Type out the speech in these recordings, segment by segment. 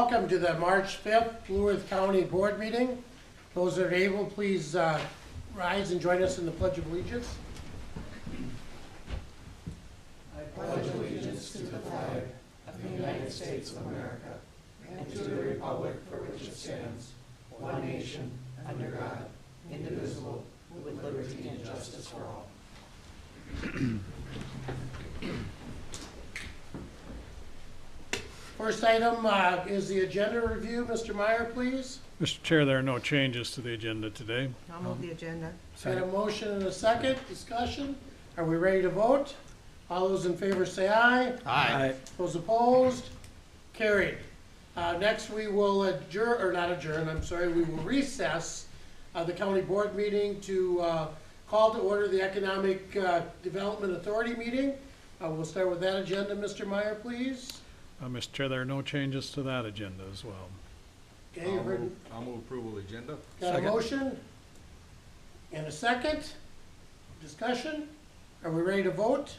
Welcome to the March 5th Blue Earth County Board meeting. Those that are able, please rise and join us in the Pledge of Allegiance. I pledge allegiance to the flag of the United States of America and to the republic for which it stands, one nation, under God, indivisible, with liberty and justice for all. First item is the agenda review. Mr. Meyer, please. Mr. Chair, there are no changes to the agenda today. I'll move the agenda. Got a motion and a second. Discussion. Are we ready to vote? All those in favor say aye. Aye. Those opposed? Carried. Next, we will adjourn, or not adjourn, I'm sorry, we will recess the county board meeting to call to order the Economic Development Authority meeting. We'll start with that agenda. Mr. Meyer, please. Mr. Chair, there are no changes to that agenda as well. Okay, you've heard, I'll move approval of the agenda. got a Second. motion? And a second? Discussion? Are we ready to vote?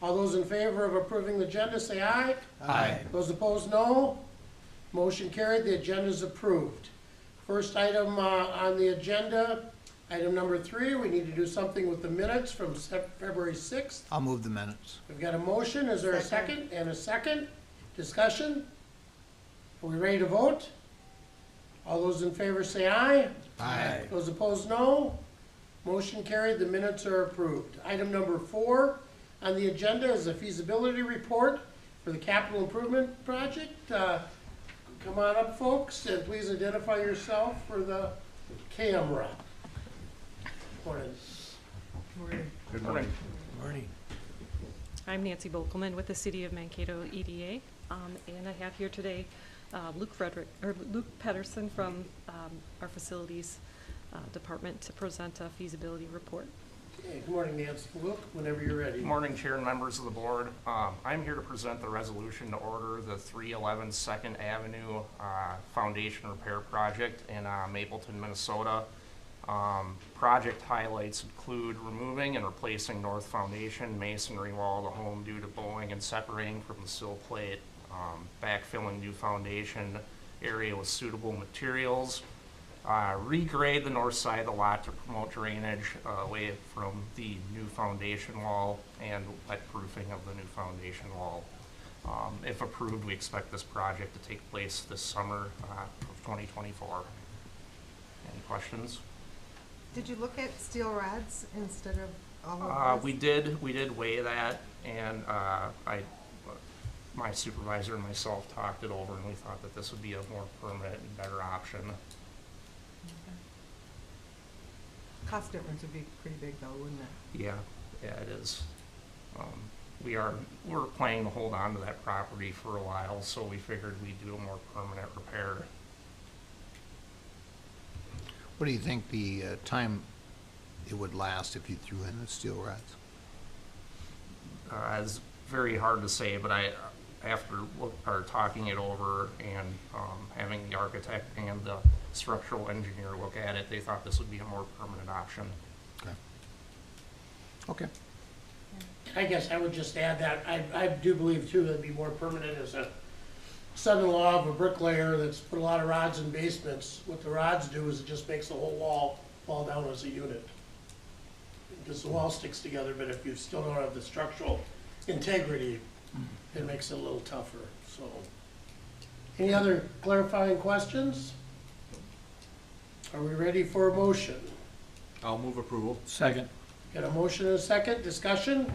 All those in favor of approving the agenda say aye. Aye. Those opposed, no. Motion carried, the agenda is approved. First item on the agenda, item number 3, we need to do something with the minutes from February 6th. I'll move the minutes. We've got a motion, is there a second? And a second? Discussion? Are we ready to vote? All those in favor say aye. Aye. Those opposed, no. Motion carried, the minutes are approved. Item number 4 on the agenda is a feasibility report for the capital improvement project. Come on up, folks, and please identify yourself for the camera. Morning. Good morning. Morning. I'm Nancy Bokelman with the City of Mankato EDA, and I have here today Luke Pedersen from our Facilities Department to present a feasibility report. Okay, good morning, Nancy. Luke, whenever you're ready. Good morning, Chair and members of the board. I'm here to present the resolution to order the 311 2nd Avenue Foundation Repair Project in Mapleton, Minnesota. Project highlights include removing and replacing north foundation masonry wall of the home due to bowing and separating from the sill plate, backfilling new foundation area with suitable materials, regrade the north side of the lot to promote drainage away from the new foundation wall and wet proofing of the new foundation wall. If approved, we expect this project to take place this summer of 2024. Any questions? Did you look at steel rods instead of all of We this? did weigh that, and my supervisor and myself talked it over, and we thought that this would be a more permanent and better option. Cost difference would be pretty big though, wouldn't it? Yeah, it is. We're planning to hold on to that property for a while, so we figured we'd do a more permanent repair. What do you think the time it would last if you threw in the steel rods? It's very hard to say, but after talking it over and having the architect and the structural engineer look at it, they thought this would be a more permanent option. Okay. I guess I would just add that I do believe too that'd be more permanent as a son-in-law of a bricklayer that's put a lot of rods in basements. What the rods do is it just makes the whole wall fall down as a unit. Because the wall sticks together, but if you still don't have the structural integrity, it makes it a little tougher, so. Any other clarifying questions? Are we ready for a motion? I'll move approval. Second. Got a motion and a second, discussion?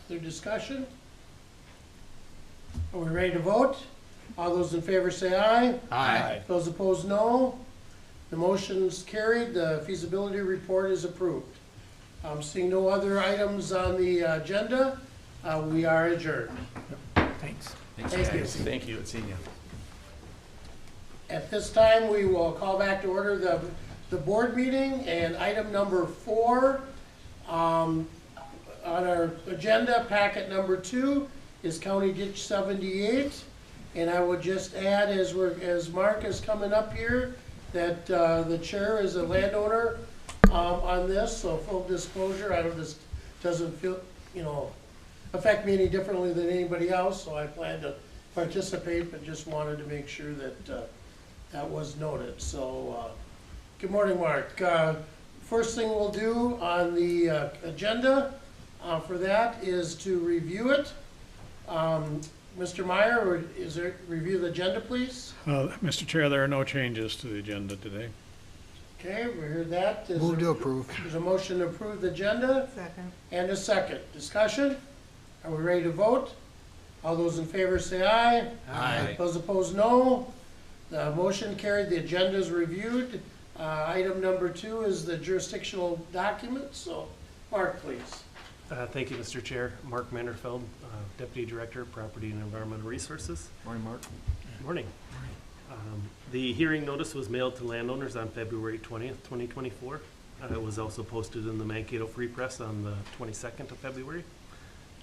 Other discussion? Are we ready to vote? All those in favor say aye. Aye. Those opposed, no. The motion's carried, the feasibility report is approved. Seeing no other items on the agenda, we are adjourned. Thanks. Thanks, Thank you. guys. Thank you. Good seeing you. At this time, we will call back to order the board meeting, and item number 4 on our agenda, packet number 2, is County Ditch 78. And I would just add, as Mark is coming up here, that the chair is a landowner on this, so full disclosure, this doesn't feel, affect me any differently than anybody else, so I plan to participate, but just wanted to make sure that that was noted. So, good morning, Mark. First thing we'll do on the agenda for that is to review it. Mr. Meyer, is there, review the agenda, please? Mr. Chair, there are no changes to the agenda today. Okay, we heard that. Move to approve. There's a motion to approve the agenda Second. and a second. Discussion? Are we ready to vote? All those in favor say aye. Aye. Those opposed, no. The motion carried, the agenda is reviewed. Item number 2 is the jurisdictional document, so Mark, please. Thank you, Mr. Chair. Mark Manderfeld, Deputy Director, Property and Environmental Resources. Morning, Mark. Good morning. The hearing notice was mailed to landowners on February 20th, 2024. It was also posted in the Mankato Free Press on the 22nd of February.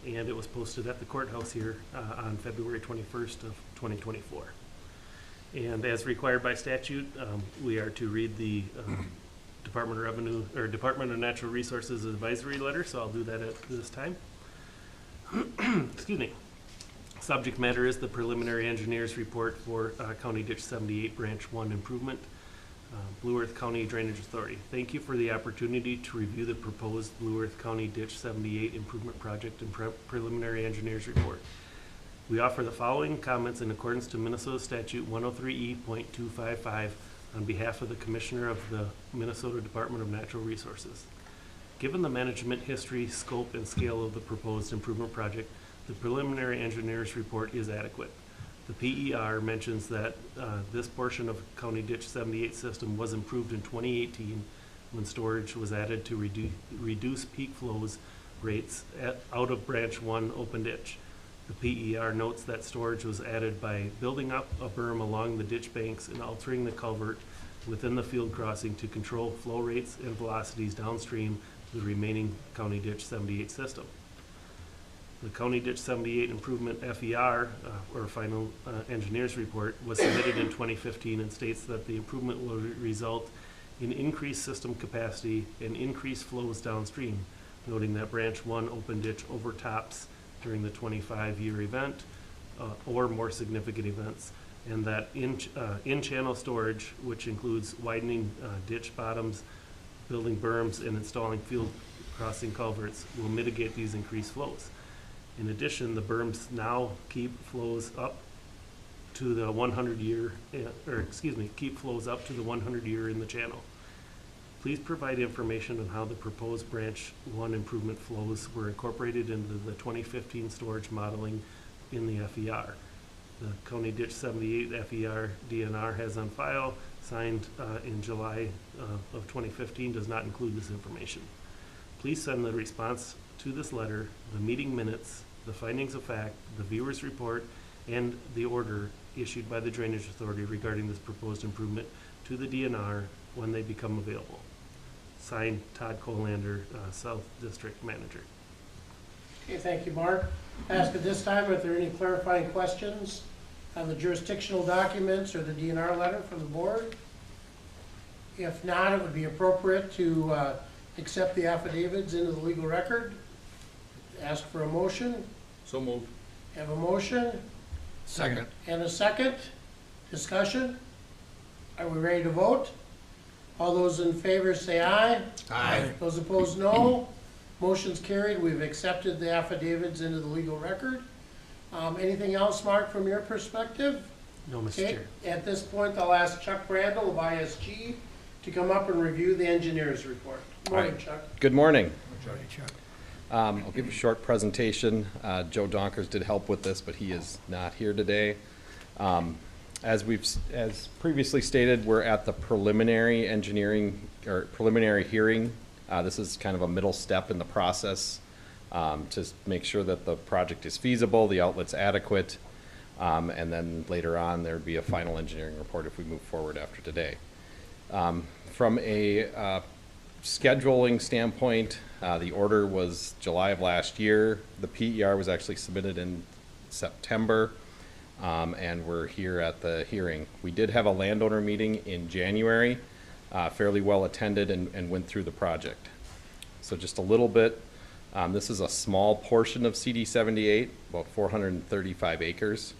And it was posted at the courthouse here on February 21st of 2024. And as required by statute, we are to read the Department of Revenue, or Department of Natural Resources advisory letter, so I'll do that at this time. Excuse me. Subject matter is the preliminary engineer's report for County Ditch 78 Branch 1 improvement, Blue Earth County Drainage Authority. Thank you for the opportunity to review the proposed Blue Earth County Ditch 78 improvement project and preliminary engineer's report. We offer the following comments in accordance to Minnesota Statute 103E.255 on behalf of the Commissioner of the Minnesota Department of Natural Resources. Given the management history, scope, and scale of the proposed improvement project, the preliminary engineer's report is adequate. The PER mentions that this portion of County Ditch 78 system was improved in 2018 when storage was added to reduce peak flows rates out of Branch 1 open ditch. The PER notes that storage was added by building up a berm along the ditch banks and altering the culvert within the field crossing to control flow rates and velocities downstream the remaining County Ditch 78 system. The County Ditch 78 Improvement FER, or Final Engineer's Report, was submitted in 2015 and states that the improvement will result in increased system capacity and increased flows downstream, noting that Branch 1 open ditch overtops during the 25-year event or more significant events, and that in-channel storage, which includes widening ditch bottoms, building berms, and installing field crossing culverts, will mitigate these increased flows. In addition, the berms now keep flows up to the 100-year, keep flows up to the 100-year in the channel. Please provide information on how the proposed Branch 1 improvement flows were incorporated into the 2015 storage modeling in the FER. The County Ditch 78 FER DNR has on file, signed in July of 2015, does not include this information. Please send the response to this letter, the meeting minutes, the findings of fact, the viewer's report, and the order issued by the Drainage Authority regarding this proposed improvement to the DNR when they become available. Signed, Todd Colander, South District Manager. Okay, thank you, Mark. Ask at this time if there are any clarifying questions on the jurisdictional documents or the DNR letter from the board. If not, it would be appropriate to accept the affidavits into the legal record. Ask for a motion. So moved. Have a motion Second. and a second. Discussion? Are we ready to vote? All those in favor say aye. Aye. Those opposed, no. Motion's carried. We've accepted the affidavits into the legal record. Anything else, Mark, from your perspective? No, Mr. Okay, Chair. at this point, I'll ask Chuck Brandel of ISG to come up and review the engineer's report. Good morning, Chuck. Good morning. I'll give a short presentation. Joe Donkers did help with this, but he is not here today. As previously stated, we're at the preliminary engineering or preliminary hearing. This is kind of a middle step in the process to make sure that the project is feasible, the outlet's adequate, and then later on there'd be a final engineering report if we move forward after today. From a scheduling standpoint, the order was July of last year. The PER was actually submitted in September, and we're here at the hearing. We did have a landowner meeting in January, fairly well attended, and went through the project. So just a little bit. This is a small portion of CD 78, about 435 acres.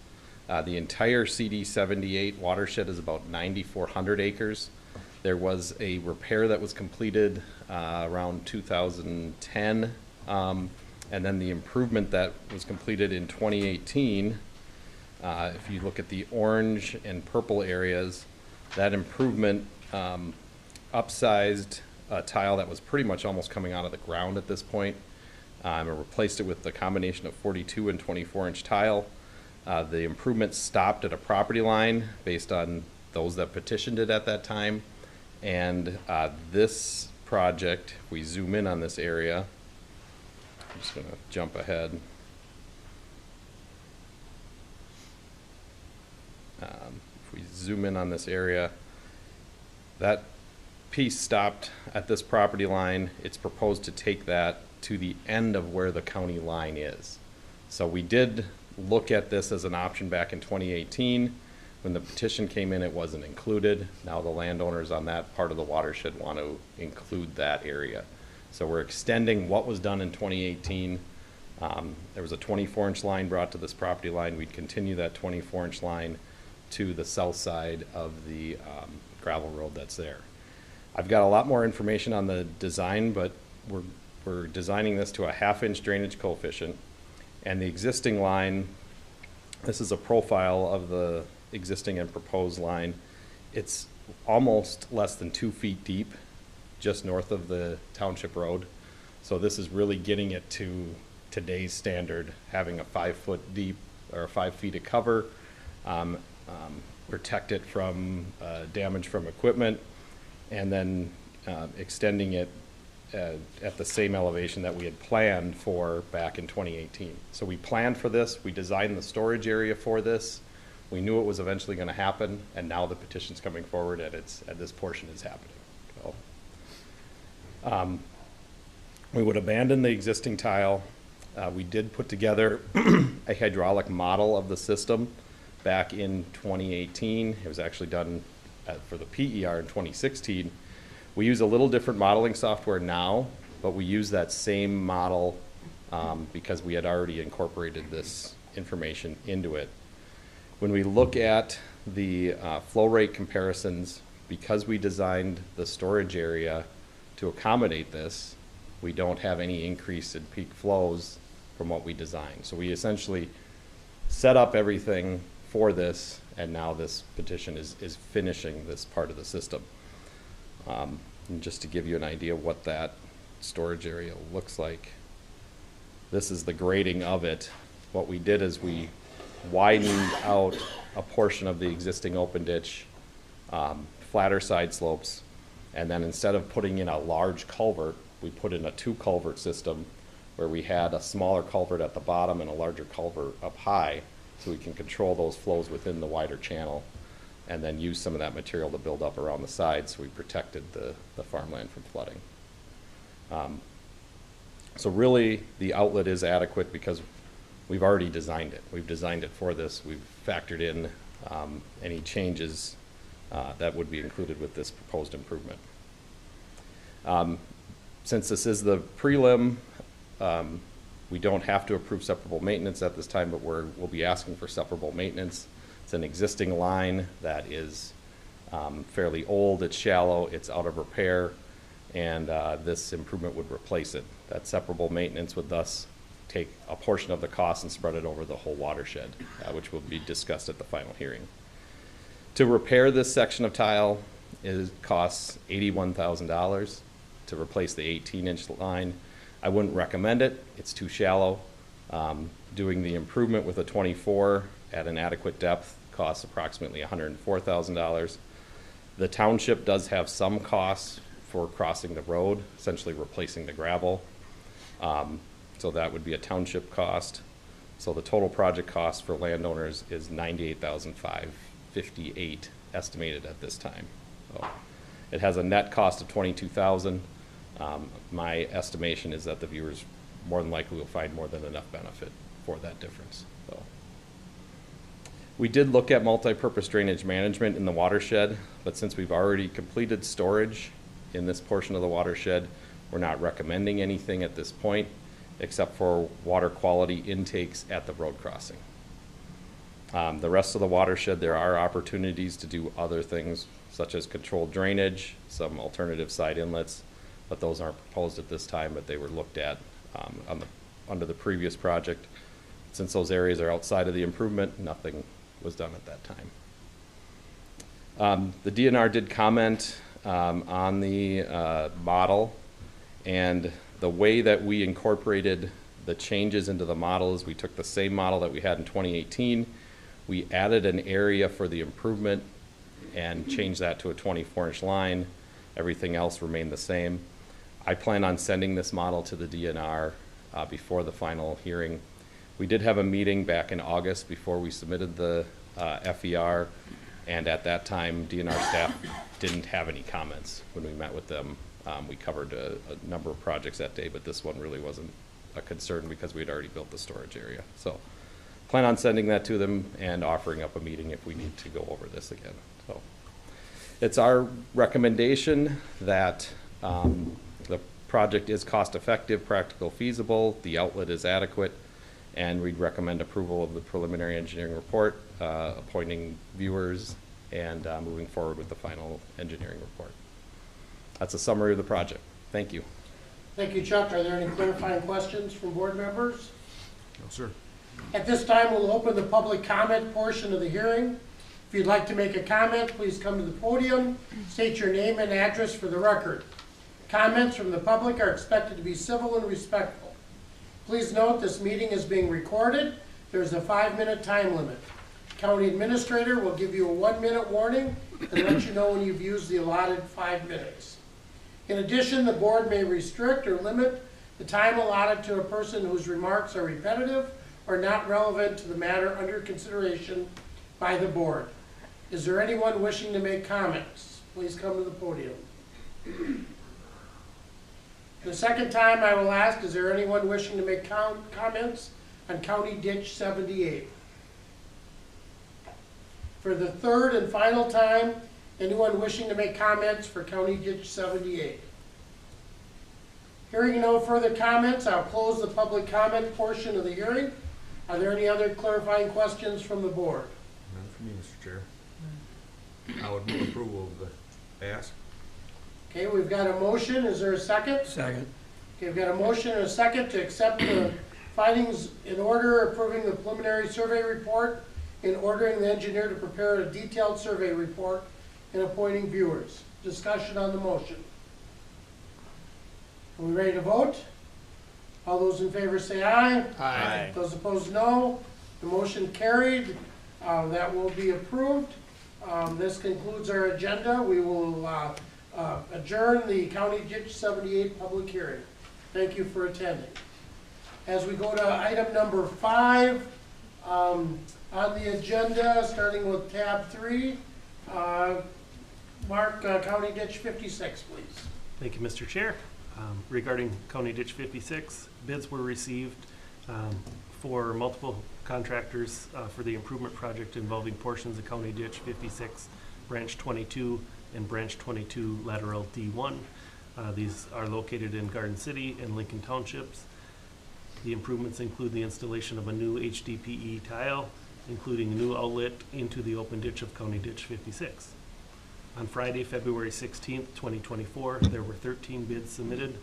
The entire CD 78 watershed is about 9,400 acres. There was a repair that was completed around 2010, and then the improvement that was completed in 2018. If you look at the orange and purple areas, that improvement upsized a tile that was pretty much almost coming out of the ground at this point. And replaced it with the combination of 42 and 24-inch tile. The improvement stopped at a property line based on those that petitioned it at that time. And this project, if we zoom in on this area, I'm just going to jump ahead. If we zoom in on this area, that piece stopped at this property line. It's proposed to take that to the end of where the county line is. So we did look at this as an option back in 2018. When the petition came in, it wasn't included. Now the landowners on that part of the watershed want to include that area. So we're extending what was done in 2018. There was a 24-inch line brought to this property line. We'd continue that 24-inch line to the south side of the gravel road that's there. I've got a lot more information on the design, but we're designing this to a 1/2-inch drainage coefficient. And the existing line, this is a profile of the existing and proposed line. It's almost less than 2 feet deep, just north of the township road. So this is really getting it to today's standard, having a 5 foot deep or 5 feet of cover, protect it from damage from equipment, and then extending it at the same elevation that we had planned for back in 2018. So we planned for this, we designed the storage area for this, we knew it was eventually going to happen, and now the petition's coming forward and this portion is happening. So, we would abandon the existing tile. We did put together a hydraulic model of the system back in 2018. It was actually done for the PER in 2016. We use a little different modeling software now, but we use that same model because we had already incorporated this information into it. When we look at the flow rate comparisons, because we designed the storage area to accommodate this, we don't have any increase in peak flows from what we designed. So we essentially set up everything for this, and now this petition is finishing this part of the system. And just to give you an idea of what that storage area looks like, this is the grading of it. What we did is we widened out a portion of the existing open ditch, flatter side slopes, and then instead of putting in a large culvert, we put in a 2 culvert system where we had a smaller culvert at the bottom and a larger culvert up high, so we can control those flows within the wider channel and then use some of that material to build up around the sides, so we protected the farmland from flooding. So really, the outlet is adequate because we've already designed it. We've designed it for this. We've factored in any changes that would be included with this proposed improvement. Since this is the prelim, we don't have to approve separable maintenance at this time, but we'll be asking for separable maintenance. It's an existing line that is fairly old, it's shallow, it's out of repair, and this improvement would replace it. That separable maintenance would thus take a portion of the cost and spread it over the whole watershed, which will be discussed at the final hearing. To repair this section of tile, it costs $81,000 to replace the 18-inch line. I wouldn't recommend it. It's too shallow. Doing the improvement with a 24 at an adequate depth costs approximately $104,000. The township does have some costs for crossing the road, essentially replacing the gravel. So that would be a township cost. So the total project cost for landowners is $98,558 estimated at this time. So it has a net cost of $22,000. My estimation is that the viewers more than likely will find more than enough benefit for that difference. So we did look at multi-purpose drainage management in the watershed, but since we've already completed storage in this portion of the watershed, we're not recommending anything at this point except for water quality intakes at the road crossing. The rest of the watershed, there are opportunities to do other things such as controlled drainage, some alternative side inlets, but those aren't proposed at this time, but they were looked at under the previous project. Since those areas are outside of the improvement, nothing was done at that time. The DNR did comment on the model, and the way that we incorporated the changes into the model is we took the same model that we had in 2018. We added an area for the improvement and changed that to a 24-inch line. Everything else remained the same. I plan on sending this model to the DNR before the final hearing. We did have a meeting back in August before we submitted the FER, and at that time, DNR staff didn't have any comments when we met with them. We covered a number of projects that day, but this one really wasn't a concern because we had already built the storage area. So plan on sending that to them and offering up a meeting if we need to go over this again. So it's our recommendation that the project is cost effective, practical, feasible, the outlet is adequate, and we'd recommend approval of the preliminary engineering report, appointing viewers, and moving forward with the final engineering report. That's a summary of the project. Thank you. Thank you, Chuck. Are there any clarifying questions from board members? No, sir. At this time, we'll open the public comment portion of the hearing. If you'd like to make a comment, please come to the podium, state your name and address for the record. Comments from the public are expected to be civil and respectful. Please note this meeting is being recorded. There's a 5-minute time limit. County administrator will give you a 1-minute warning and let you know when you've used the allotted 5 minutes. In addition, the board may restrict or limit the time allotted to a person whose remarks are repetitive or not relevant to the matter under consideration by the board. Is there anyone wishing to make comments? Please come to the podium. The second time I will ask, is there anyone wishing to make comments on County Ditch 78? For the third and final time, anyone wishing to make comments for County Ditch 78? Hearing no further comments, I'll close the public comment portion of the hearing. Are there any other clarifying questions from the board? None for me, Mr. Chair. I would move approval of the ask. Okay, we've got a motion. Is there a second? Second. Okay, we've got a motion and a second to accept the findings in order, approving the preliminary survey report, and ordering the engineer to prepare a detailed survey report, and appointing viewers. Discussion on the motion. Are we ready to vote? All those in favor say aye. Aye. Those opposed, no. The motion carried. That will be approved. This concludes our agenda. We will adjourn the County Ditch 78 public hearing. Thank you for attending. As we go to item number 5 on the agenda, starting with tab 3, Mark, County Ditch 56, please. Thank you, Mr. Chair. Regarding County Ditch 56, bids were received for multiple contractors for the improvement project involving portions of County Ditch 56, Branch 22, and Branch 22 lateral D1. These are located in Garden City and Lincoln Townships. The improvements include the installation of a new HDPE tile, including a new outlet into the open ditch of County Ditch 56. On Friday, February 16th, 2024, there were 13 bids submitted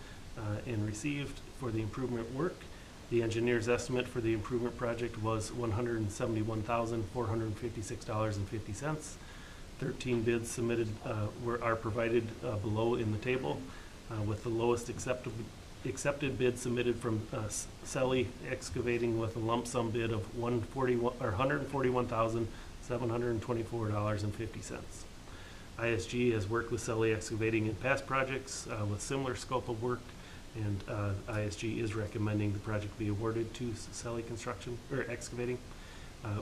and received for the improvement work. The engineer's estimate for the improvement project was $171,456.50. 13 bids submitted are provided below in the table, with the lowest accepted bid submitted from Selly Excavating with a lump sum bid of $141,724.50. ISG has worked with Selly Excavating in past projects with similar scope of work, and ISG is recommending the project be awarded to Selly Construction or Excavating.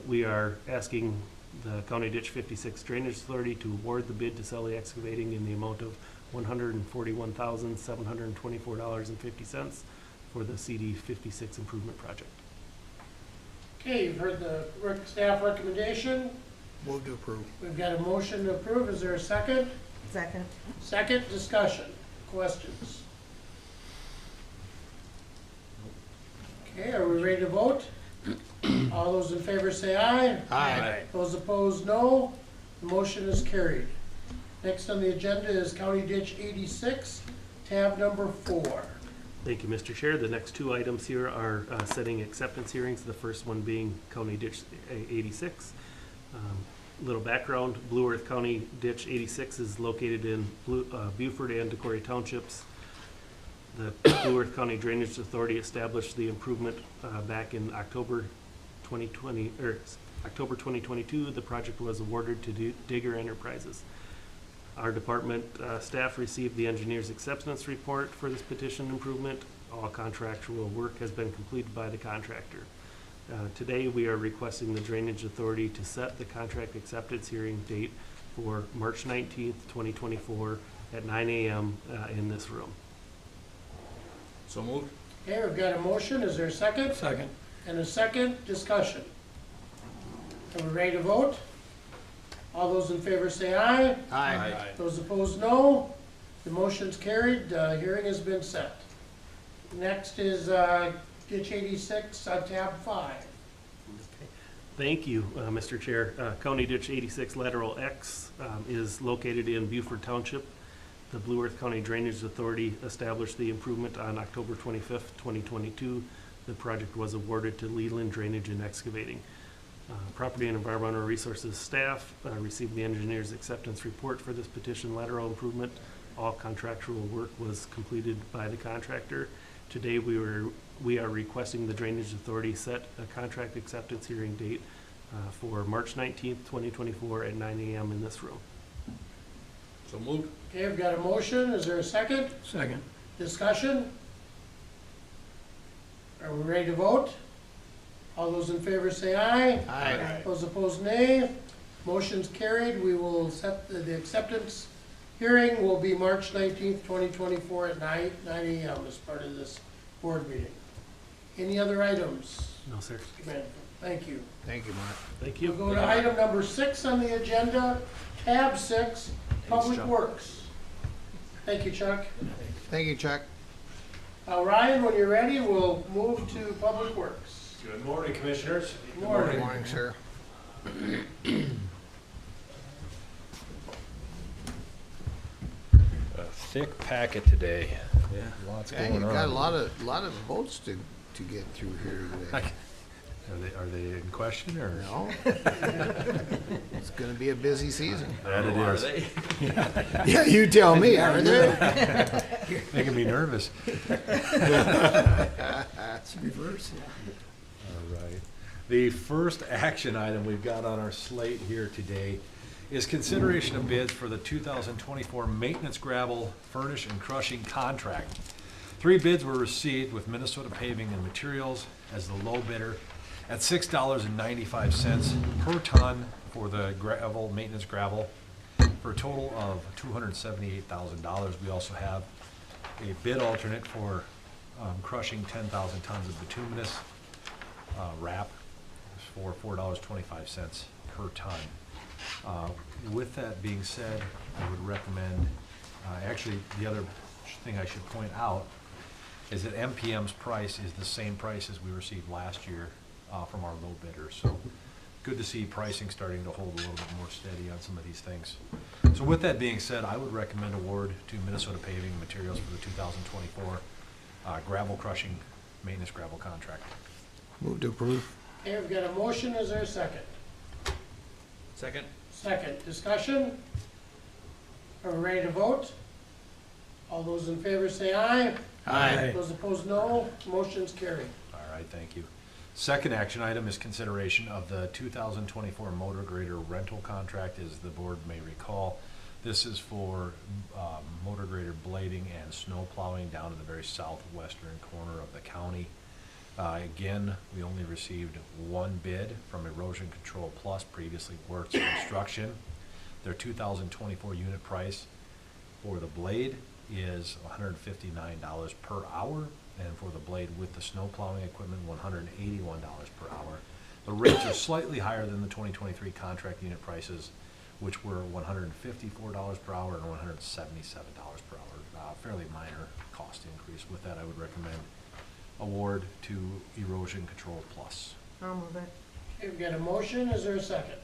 We are asking the County Ditch 56 Drainage Authority to award the bid to Selly Excavating in the amount of $141,724.50 for the CD 56 improvement project. Okay, you've heard the staff recommendation. Move to approve. We've got a motion to approve. Is there a second? Second. Second, discussion, questions? Okay, are we ready to vote? All those in favor say aye. Aye. Those opposed, no. The motion is carried. Next on the agenda is County Ditch 86, tab number 4. Thank you, Mr. Chair. The next two items here are setting acceptance hearings, the first one being County Ditch 86. Little background, Blue Earth County Ditch 86 is located in Beaufort and Decorah Townships. The Blue Earth County Drainage Authority established the improvement back in October 2022. The project was awarded to Digger Enterprises. Our department staff received the engineer's acceptance report for this petition improvement. All contractual work has been completed by the contractor. Today, we are requesting the Drainage Authority to set the contract acceptance hearing date for March 19th, 2024 at 9 a.m. In this room. So moved. Okay, we've got a motion. Is there a second? Second. And a second discussion. Are we ready to vote? All those in favor say aye. Aye. Those opposed, no. The motion's carried. Hearing has been set. Next is Ditch 86 on tab 5. Thank you, Mr. Chair. County Ditch 86 Lateral X is located in Beaufort Township. The Blue Earth County Drainage Authority established the improvement on October 25th, 2022. The project was awarded to Leland Drainage and Excavating. Property and Environmental Resources staff received the engineer's acceptance report for this petition lateral improvement. All contractual work was completed by the contractor. Today, we are requesting the Drainage Authority set a contract acceptance hearing date for March 19th, 2024 at 9 a.m. in this room. So moved. Okay, I've got a motion. Is there a second? Second. Discussion? Are we ready to vote? All those in favor say aye. Aye. Those opposed, nay. Motion's carried. We will set the acceptance hearing will be March 19th, 2024 at 9 a.m. as part of this board meeting. Any other items? No, sir. Thank you. Thank you, Mark. Thank We'll you. go to item number 6 on the agenda, tab 6, Public Chuck. Works. Thank you, Chuck. Thank you, Chuck. Ryan, when you're ready, we'll move to Public Works. Good morning, Commissioners. Good morning. Good morning, sir. A thick packet today. Yeah. Lots Yeah, going you've on. got a lot of votes to get through here today. Are they in question or? No? It's gonna be a busy season. That it is. Yeah, you tell me, are they? Making me nervous. It's reverse. All right. The first action item we've got on our slate here today is consideration of bids for the 2024 maintenance gravel furnish and crushing contract. 3 bids were received with Minnesota Paving and Materials as the low bidder at $6.95 per ton for the gravel, maintenance gravel, for a total of $278,000. We also have a bid alternate for crushing 10,000 tons of bituminous wrap for $4.25 per ton. With that being said, I would recommend, actually, the other thing I should point out is that MPM's price is the same price as we received last year from our low bidders. So good to see pricing starting to hold a little bit more steady on some of these things. So with that being said, I would recommend award to Minnesota Paving Materials for the 2024 gravel crushing maintenance gravel contract. Move to approve. Okay, we've got a motion. Is there a second? Second. Second. Discussion? Are we ready to vote? All those in favor say aye. Aye. Those opposed, no. Motion's carried. All right, thank you. Second action item is consideration of the 2024 motor grader rental contract. As the board may recall, this is for motor grader blading and snow plowing down in the very southwestern corner of the county. Again, we only received 1 bid from Erosion Control Plus, previously Works Construction. Their 2024 unit price for the blade is $159 per hour, and for the blade with the snow plowing equipment, $181 per hour. The rates are slightly higher than the 2023 contract unit prices, which were $154 per hour and $177 per hour. Fairly minor cost increase. With that, I would recommend award to Erosion Control Plus. I'll move it. Okay, we've got a motion, is there a second?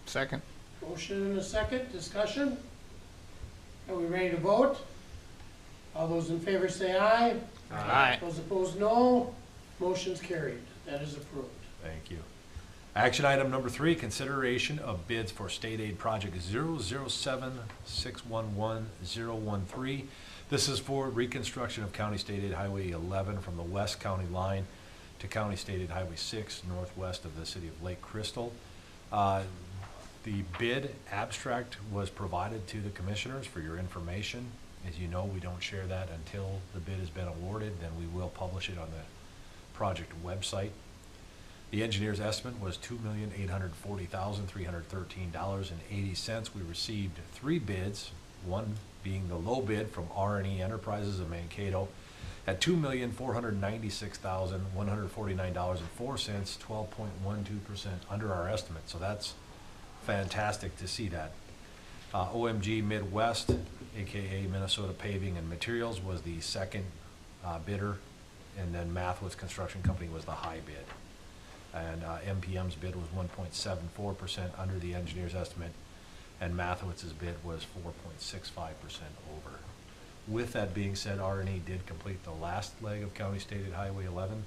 Second? Motion and a second, discussion? Are we ready to vote? All those in favor say aye. Aye. Those opposed, no. Motion's carried. That is approved. Thank you. Action item number 3, consideration of bids for state aid project 007611013. This is for reconstruction of County State Aid Highway 11 from the west county line to County State Aid Highway 6 northwest of the city of Lake Crystal. The bid abstract was provided to the commissioners for your information. As you know, we don't share that until the bid has been awarded, then we will publish it on the project website. The engineer's estimate was $2,840,313.80. We received 3 bids, one being the low bid from R&E Enterprises of Mankato at $2,496,149.04, 12.12% under our estimate. So that's fantastic to see that. OMG Midwest, aka Minnesota Paving and Materials, was the second bidder, and then Mathwitz Construction Company was the high bid. And MPM's bid was 1.74% under the engineer's estimate, and Mathwitz's bid was 4.65% over. With that being said, R&E did complete the last leg of County State Aid Highway 11.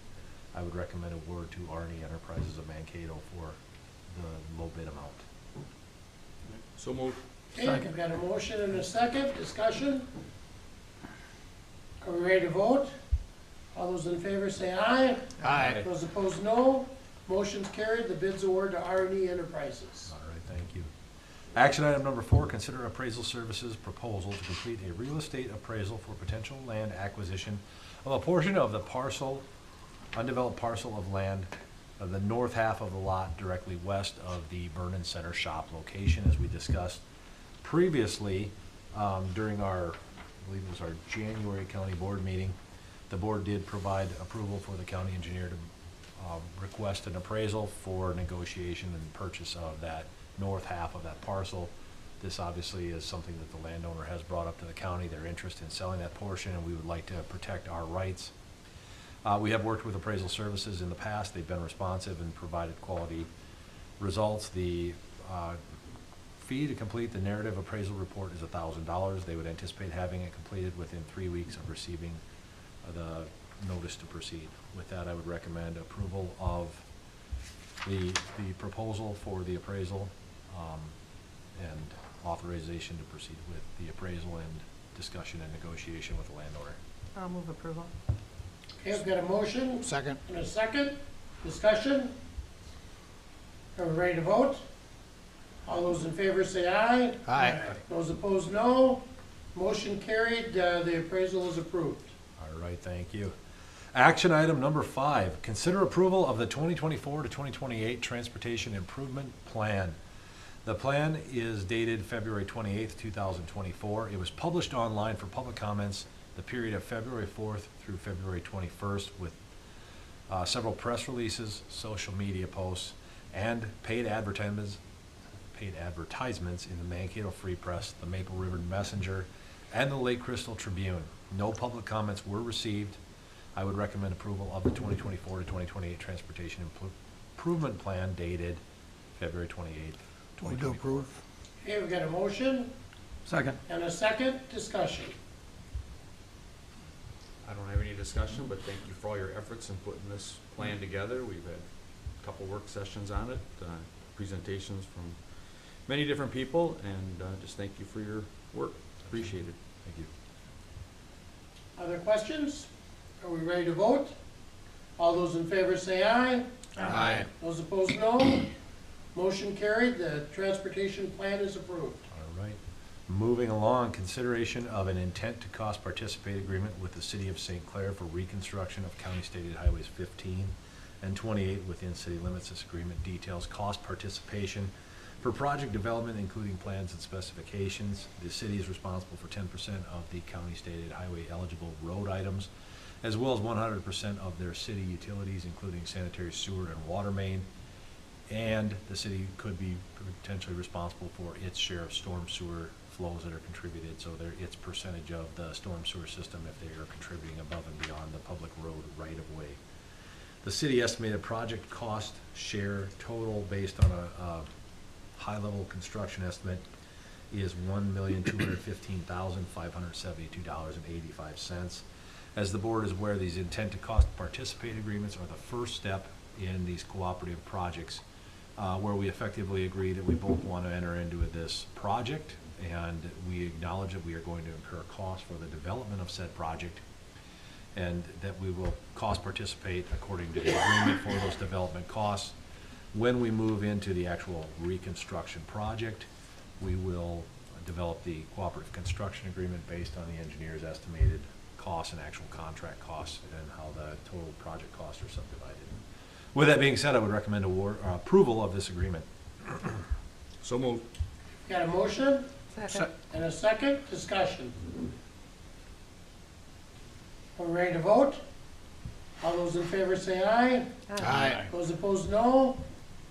I would recommend award to R&E Enterprises of Mankato for the low bid amount. So moved. Okay, I've got a motion and a second, discussion. Are we ready to vote? All those in favor say aye. Aye. Those opposed, no. Motion's carried, the bid's award to R&E Enterprises. All right, thank you. Action item number 4, consider appraisal services proposal to complete a real estate appraisal for potential land acquisition of a portion of the parcel, undeveloped parcel of land of the north half of the lot directly west of the Vernon Center shop location, as we discussed previously during our, I believe it was our January county board meeting. The board did provide approval for the county engineer to request an appraisal for negotiation and purchase of that north half of that parcel. This obviously is something that the landowner has brought up to the county, their interest in selling that portion, and we would like to protect our rights. We have worked with appraisal services in the past. They've been responsive and provided quality results. The fee to complete the narrative appraisal report is $1,000. They would anticipate having it completed within 3 weeks of receiving the notice to proceed. With that, I would recommend approval of the proposal for the appraisal and authorization to proceed with the appraisal and discussion and negotiation with the landowner. I'll move approval. Okay, I've got a motion Second? and a second, discussion. Are we ready to vote? All those in favor say aye. Aye. Those opposed, no. Motion carried, the appraisal is approved. All right, thank you. Action item number 5, consider approval of the 2024 to 2028 Transportation Improvement Plan. The plan is dated February 28th, 2024. It was published online for public comments the period of February 4th through February 21st with several press releases, social media posts, and paid advertisements in the Mankato Free Press, the Maple River Messenger, and the Lake Crystal Tribune. No public comments were received. I would recommend approval of the 2024 to 2028 Transportation Improvement Plan dated February 28th, Move to 2024. approve? Okay, we've got a motion Second. and a second, discussion. I don't have any discussion, but thank you for all your efforts in putting this plan together. We've had a couple work sessions on it, presentations from many different people, and just thank you for your work. Appreciate it. Thank you. Other questions? Are we ready to vote? All those in favor say aye. Aye. Those opposed, no. Motion carried, the transportation plan is approved. All right. Moving along, consideration of an intent to cost participate agreement with the city of St. Clair for reconstruction of County State Aid Highways 15 and 28 within city limits. This agreement details cost participation for project development, including plans and specifications. The city is responsible for 10% of the County State Aid Highway eligible road items, as well as 100% of their city utilities, including sanitary sewer and water main. And the city could be potentially responsible for its share of storm sewer flows that are contributed, so its percentage of the storm sewer system if they are contributing above and beyond the public road right of way. The city estimated project cost share total based on a high-level construction estimate is $1,215,572.85. As the board is aware, these intent to cost participate agreements are the first step in these cooperative projects, where we effectively agree that we both want to enter into this project, and we acknowledge that we are going to incur costs for the development of said project, and that we will cost participate according to the agreement for those development costs. When we move into the actual reconstruction project, we will develop the cooperative construction agreement based on the engineer's estimated costs and actual contract costs, and how the total project costs are subdivided. With that being said, I would recommend approval of this agreement. So moved. Got a motion Second. and a second, discussion. Are we ready to vote? All those in favor say aye. Aye. Those opposed, no.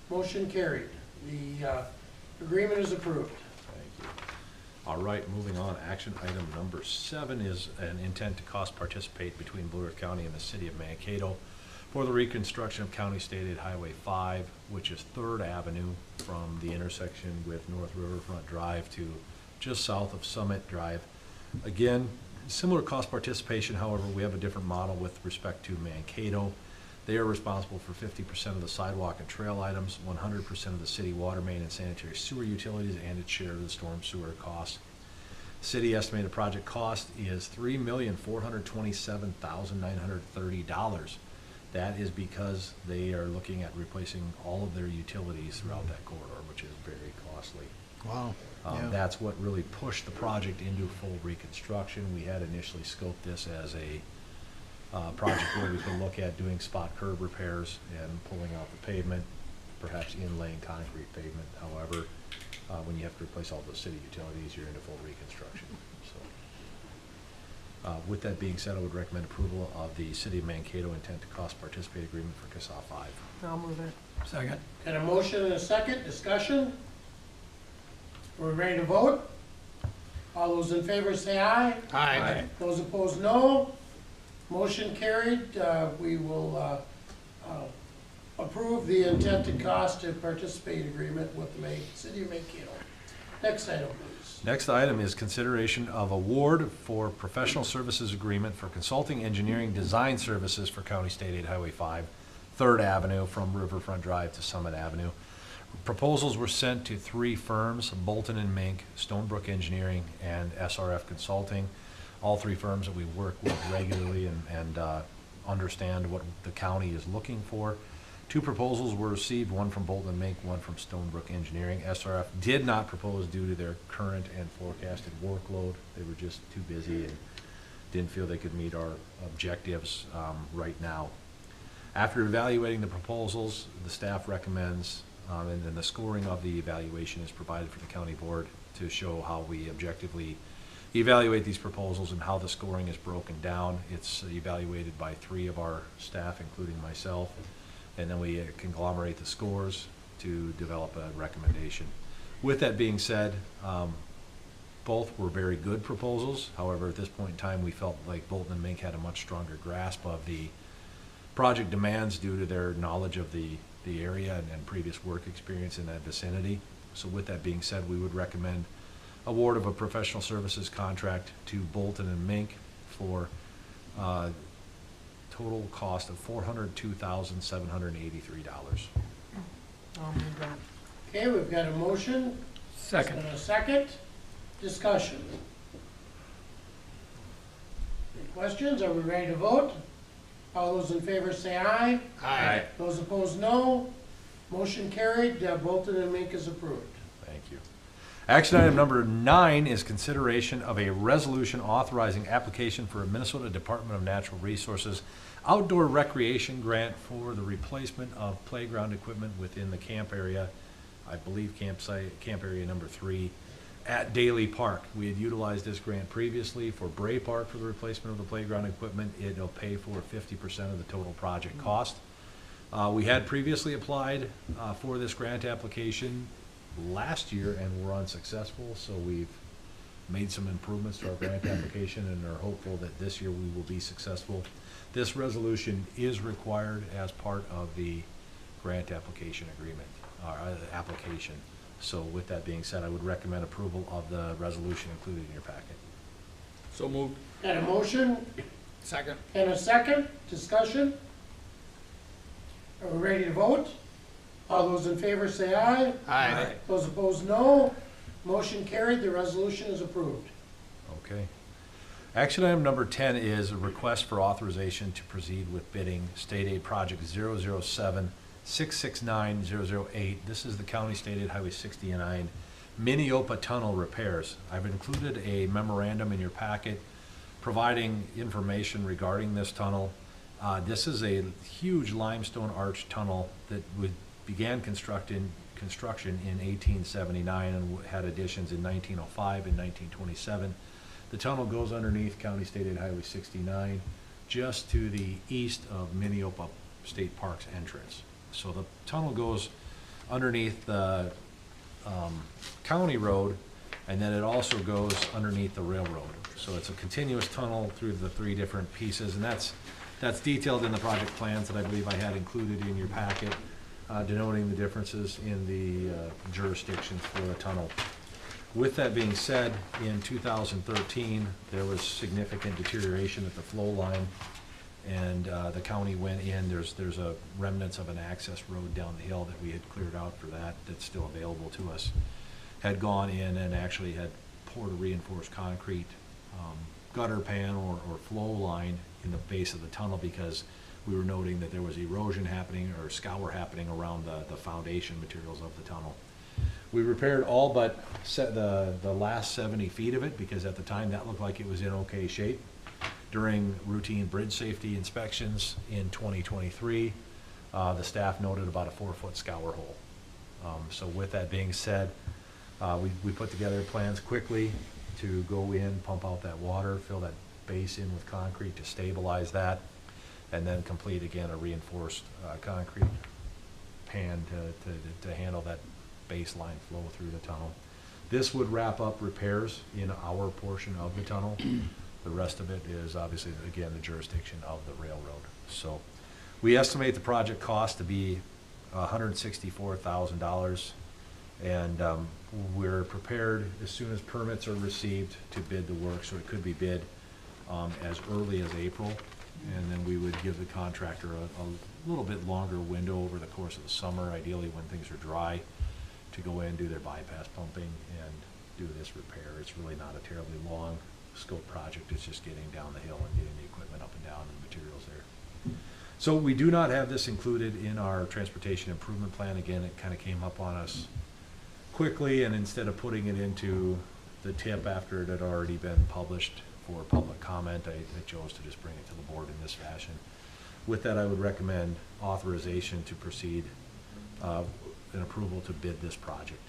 Motion carried. The agreement is approved. Thank you. All right, moving on, action item number 7 is an intent to cost participate between Blue Earth County and the city of Mankato for the reconstruction of County State Aid Highway 5, which is 3rd Avenue from the intersection with North Riverfront Drive to just south of Summit Drive. Again, similar cost participation, however, we have a different model with respect to Mankato. They are responsible for 50% of the sidewalk and trail items, 100% of the city water main and sanitary sewer utilities, and its share of the storm sewer costs. City estimated project cost is $3,427,930. That is because they are looking at replacing all of their utilities throughout that corridor, which is very costly. Wow. Yeah. That's what really pushed the project into full reconstruction. We had initially scoped this as a project where we could look at doing spot curb repairs and pulling out the pavement, perhaps inlaying concrete pavement. However, when you have to replace all those city utilities, you're into full reconstruction. So, with that being said, I would recommend approval of the City of Mankato intent to cost participate agreement for CASA 5. I'll move it. Second. Got a motion and a second, discussion. We're ready to vote? All those in favor say aye. Aye. Those opposed, no. Motion carried. We will approve the intent to cost to participate agreement with the City of Mankato. Next item, please. Next item is consideration of award for professional services agreement for consulting engineering design services for County State Aid Highway 5, 3rd Avenue from Riverfront Drive to Summit Avenue. Proposals were sent to 3 firms, Bolton and Mink, Stonebrook Engineering, and SRF Consulting. All 3 firms that we work with regularly and understand what the county is looking for. 2 proposals were received, one from Bolton and Mink, one from Stonebrook Engineering. SRF did not propose due to their current and forecasted workload. They were just too busy and didn't feel they could meet our objectives right now. After evaluating the proposals, the staff recommends, and then the scoring of the evaluation is provided for the county board to show how we objectively evaluate these proposals and how the scoring is broken down. It's evaluated by 3 of our staff, including myself, and then we conglomerate the scores to develop a recommendation. With that being said, both were very good proposals. However, at this point in time, we felt like Bolton and Mink had a much stronger grasp of the project demands due to their knowledge of the area and previous work experience in that vicinity. So with that being said, we would recommend award of a professional services contract to Bolton and Mink for total cost of $402,783. I'll move that. Okay, we've got a motion. Second. And a second. Discussion. Any questions? Are we ready to vote? All those in favor say aye. Aye. Those opposed, no. Motion carried. Bolton and Mink is approved. Thank you. Action item number 9 is consideration of a resolution authorizing application for a Minnesota Department of Natural Resources outdoor recreation grant for the replacement of playground equipment within the camp area, I believe camp area number 3 at Daly Park. We had utilized this grant previously for Bray Park for the replacement of the playground equipment. It'll pay for 50% of the total project cost. We had previously applied for this grant application last year and were unsuccessful, so we've made some improvements to our grant application and are hopeful that this year we will be successful. This resolution is required as part of the grant application agreement, or application. So with that being said, I would recommend approval of the resolution included in your packet. So moved. Got a motion Second. and a second, discussion? Are we ready to vote? All those in favor say aye. Aye. Those opposed, no. Motion carried, the resolution is approved. Okay. Action item number 10 is a request for authorization to proceed with bidding State Aid Project 007-669-008. This is the County State Aid Highway 69 Minneopa Tunnel repairs. I've included a memorandum in your packet providing information regarding this tunnel. This is a huge limestone arch tunnel that began construction in 1879 and had additions in 1905 and 1927. The tunnel goes underneath County State Aid Highway 69, just to the east of Minneopa State Park's entrance. So the tunnel goes underneath the county road, and then it also goes underneath the railroad. So it's a continuous tunnel through the three different pieces, and that's detailed in the project plans that I believe I had included in your packet, denoting the differences in the jurisdictions for the tunnel. With that being said, in 2013, there was significant deterioration at the flow line, and the county went in. There's a remnants of an access road down the hill that we had cleared out for that's still available to us. Had gone in and actually had poured a reinforced concrete gutter pan or flow line in the base of the tunnel, because we were noting that there was erosion happening or scour happening around the foundation materials of the tunnel. We repaired all but the last 70 feet of it, because at the time that looked like it was in okay shape. During routine bridge safety inspections in 2023, the staff noted about a 4-foot scour hole. So with that being said, we put together plans quickly to go in, pump out that water, fill that base in with concrete to stabilize that, and then complete again a reinforced concrete pan to handle that baseline flow through the tunnel. This would wrap up repairs in our portion of the tunnel. The rest of it is obviously, again, the jurisdiction of the railroad. So we estimate the project cost to be $164,000, and we're prepared as soon as permits are received to bid the work. So it could be bid as early as April, and then we would give the contractor a little bit longer window over the course of the summer, ideally when things are dry, to go in, do their bypass pumping, and do this repair. It's really not a terribly long scope project. It's just getting down the hill and getting the equipment up and down and the materials there. So we do not have this included in our transportation improvement plan. Again, it kind of came up on us quickly, and instead of putting it into the tip after it had already been published for public comment, I chose to just bring it to the board in this fashion. With that, I would recommend authorization to proceed and approval to bid this project.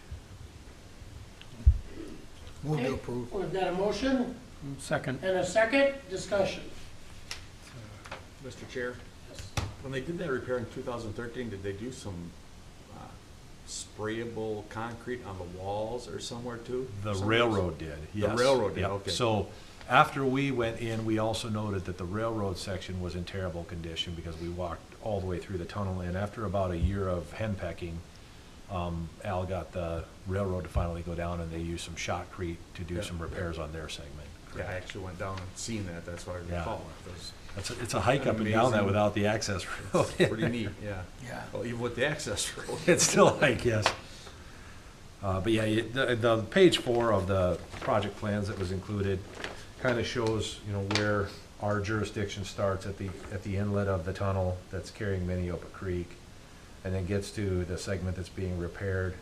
Move Okay, to approve. We've got a motion Second. and a second, discussion. Mr. Chair, when they did that repair in 2013, did they do some sprayable concrete on the walls or somewhere too? The Somewhere? railroad did, yes. The railroad did, Yep. okay. So after we went in, we also noted that the railroad section was in terrible condition because we walked all the way through the tunnel, and after about a year of henpecking, Al got the railroad to finally go down, and they used some shotcrete to do Yeah. some repairs on their segment. Yeah, I actually went down and seen that, that's why I Yeah. recall it. It's a hike up and down that Amazing. without the access road. It's pretty neat, yeah. Yeah. Well, even with the access road. It's still a hike, yes. But yeah, the page 4 of the project plans that was included kind of shows, where our jurisdiction starts at the inlet of the tunnel that's carrying Minneopa Creek, and then gets to the segment that's being repaired.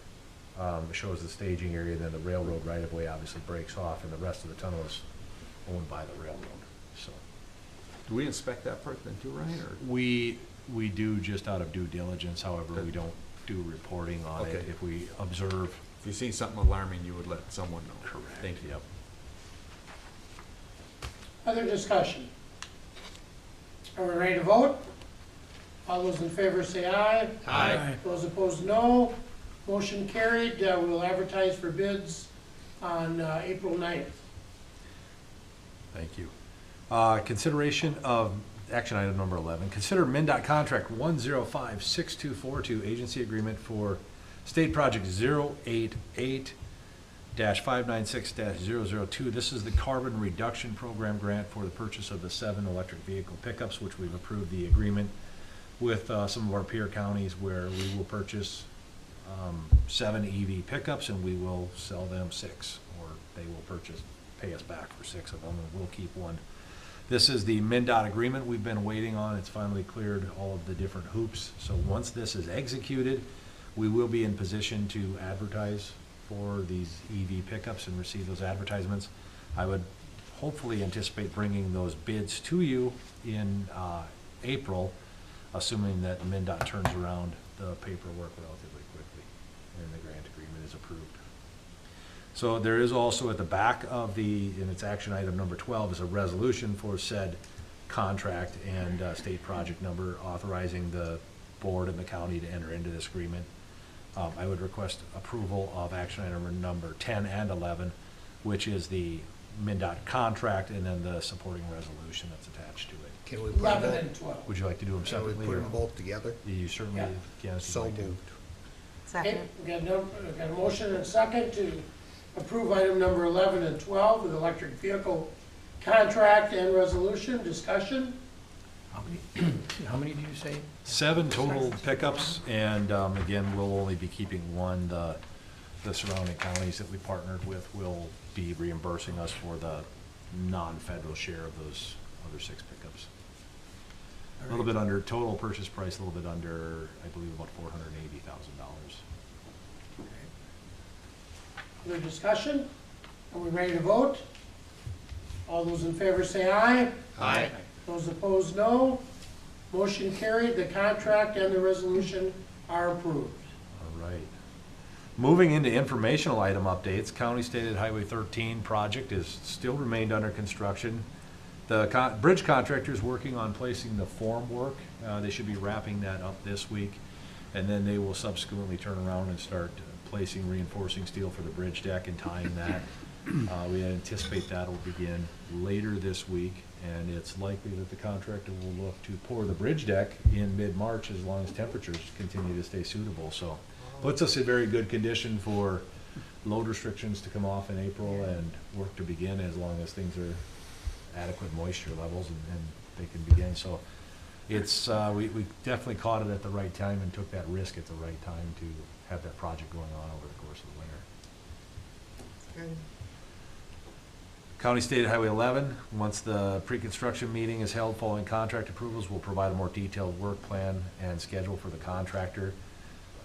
It shows the staging area, then the railroad right-of-way obviously breaks off, and the rest of the tunnel is owned by the railroad, so. Do we inspect that part then too, Ryan, or? We do just out of due diligence, however, we don't do reporting on it. Okay. If we observe. If you seen something alarming, you would let someone know. Correct. Thank you. Yep. Other discussion? Are we ready to vote? All those in favor say aye. Aye. Those opposed, no. Motion carried. We will advertise for bids on April 9th. Thank you. Consideration of action item number 11, consider MnDOT contract 1056242, agency agreement for state project 088-596-002. This is the carbon reduction program grant for the purchase of the 7 electric vehicle pickups, which we've approved the agreement with some of our peer counties where we will purchase 7 EV pickups and we will sell them 6, or they will pay us back for 6 of them, and we'll keep 1. This is the MnDOT agreement we've been waiting on. It's finally cleared all of the different hoops. So once this is executed, we will be in position to advertise for these EV pickups and receive those advertisements. I would hopefully anticipate bringing those bids to you in April, assuming that MnDOT turns around the paperwork relatively quickly and the grant agreement is approved. So there is also at the back of in its action item number 12 is a resolution for said contract and state project number authorizing the board and the county to enter into this agreement. I would request approval of action item number 10 and 11, which is the MnDOT contract and then the supporting resolution that's attached to it. Can we put 11 them and 12. Would you like to do them both, can we separately? put or- them both together? You certainly Yeah. can. if you'd So like to. moved. Okay, Second. we got a motion and second to approve item number 11 and 12 with electric vehicle contract and resolution. Discussion? How many did you say? 7 total pickups, and again, we'll only be keeping 1. The surrounding counties that we partnered with will be reimbursing us for the non-federal share of those other 6 pickups. A little bit under, total purchase price, a little bit under, I believe, about $480,000. Other discussion? Are we ready to vote? All those in favor say aye. Aye. Those opposed, no. Motion carried. The contract and the resolution are approved. All right. Moving into informational item updates, County Stated Highway 13 project is still remained under construction. The bridge contractor is working on placing the form work. They should be wrapping that up this week, and then they will subsequently turn around and start placing reinforcing steel for the bridge deck and tying that. We anticipate that will begin later this week, and it's likely that the contractor will look to pour the bridge deck in mid-March as long as temperatures continue to stay suitable. So puts us in very good condition for load restrictions to come off in April and work to begin as long as things are adequate moisture levels and they can begin. So it's, we definitely caught it at the right time and took that risk at the right time to have that project going on over the course of the winter. Good. County Stated Highway 11, once the pre-construction meeting is held following contract approvals, we'll provide a more detailed work plan and schedule for the contractor.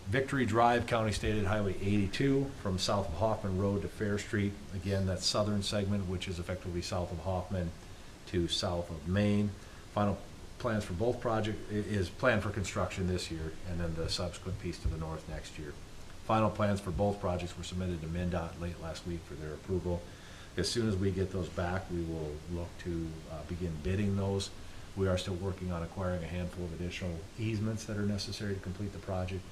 Victory Drive, County Stated Highway 82, from south of Hoffman Road to Fair Street. Again, that southern segment, which is effectively south of Hoffman to south of Maine. Final plans for both projects is planned for construction this year, and then the subsequent piece to the north next year. Final plans for both projects were submitted to MnDOT late last week for their approval. As soon as we get those back, we will look to begin bidding those. We are still working on acquiring a handful of additional easements that are necessary to complete the project.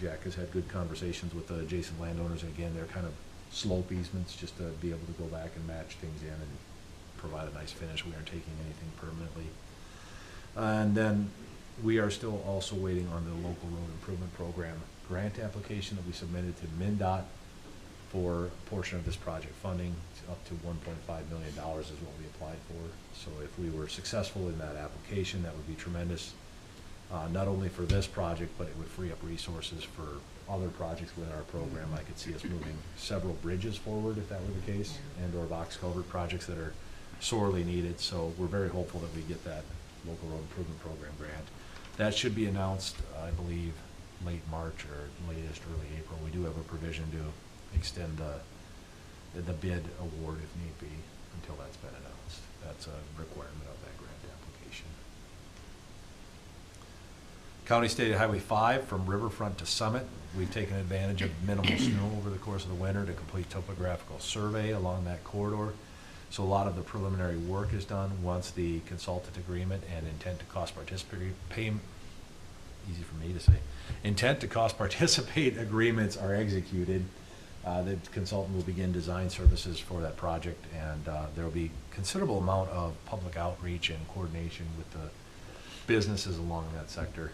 Jack has had good conversations with the adjacent landowners, and again, they're kind of slope easements just to be able to go back and match things in and provide a nice finish. We aren't taking anything permanently. And then we are still also waiting on the local road improvement program grant application that we submitted to MnDOT for a portion of this project funding. Up to $1.5 million is what we applied for. So if we were successful in that application, that would be tremendous. Not only for this project, but it would free up resources for other projects within our program. I could see us moving several bridges forward if that were the case, and/or box culvert projects that are sorely needed. So we're very hopeful that we get that local road improvement program grant. That should be announced, I believe, late March or latest early April. We do have a provision to extend the bid award if need be until that's been announced. That's a requirement of that grant application. County Stated Highway 5 from Riverfront to Summit. We've taken advantage of minimal snow over the course of the winter to complete topographical survey along that corridor. So a lot of the preliminary work is done. Once the consultant agreement and intent to cost participate, easy for me to say, intent to cost participate agreements are executed, the consultant will begin design services for that project, and there will be considerable amount of public outreach and coordination with the businesses along that sector.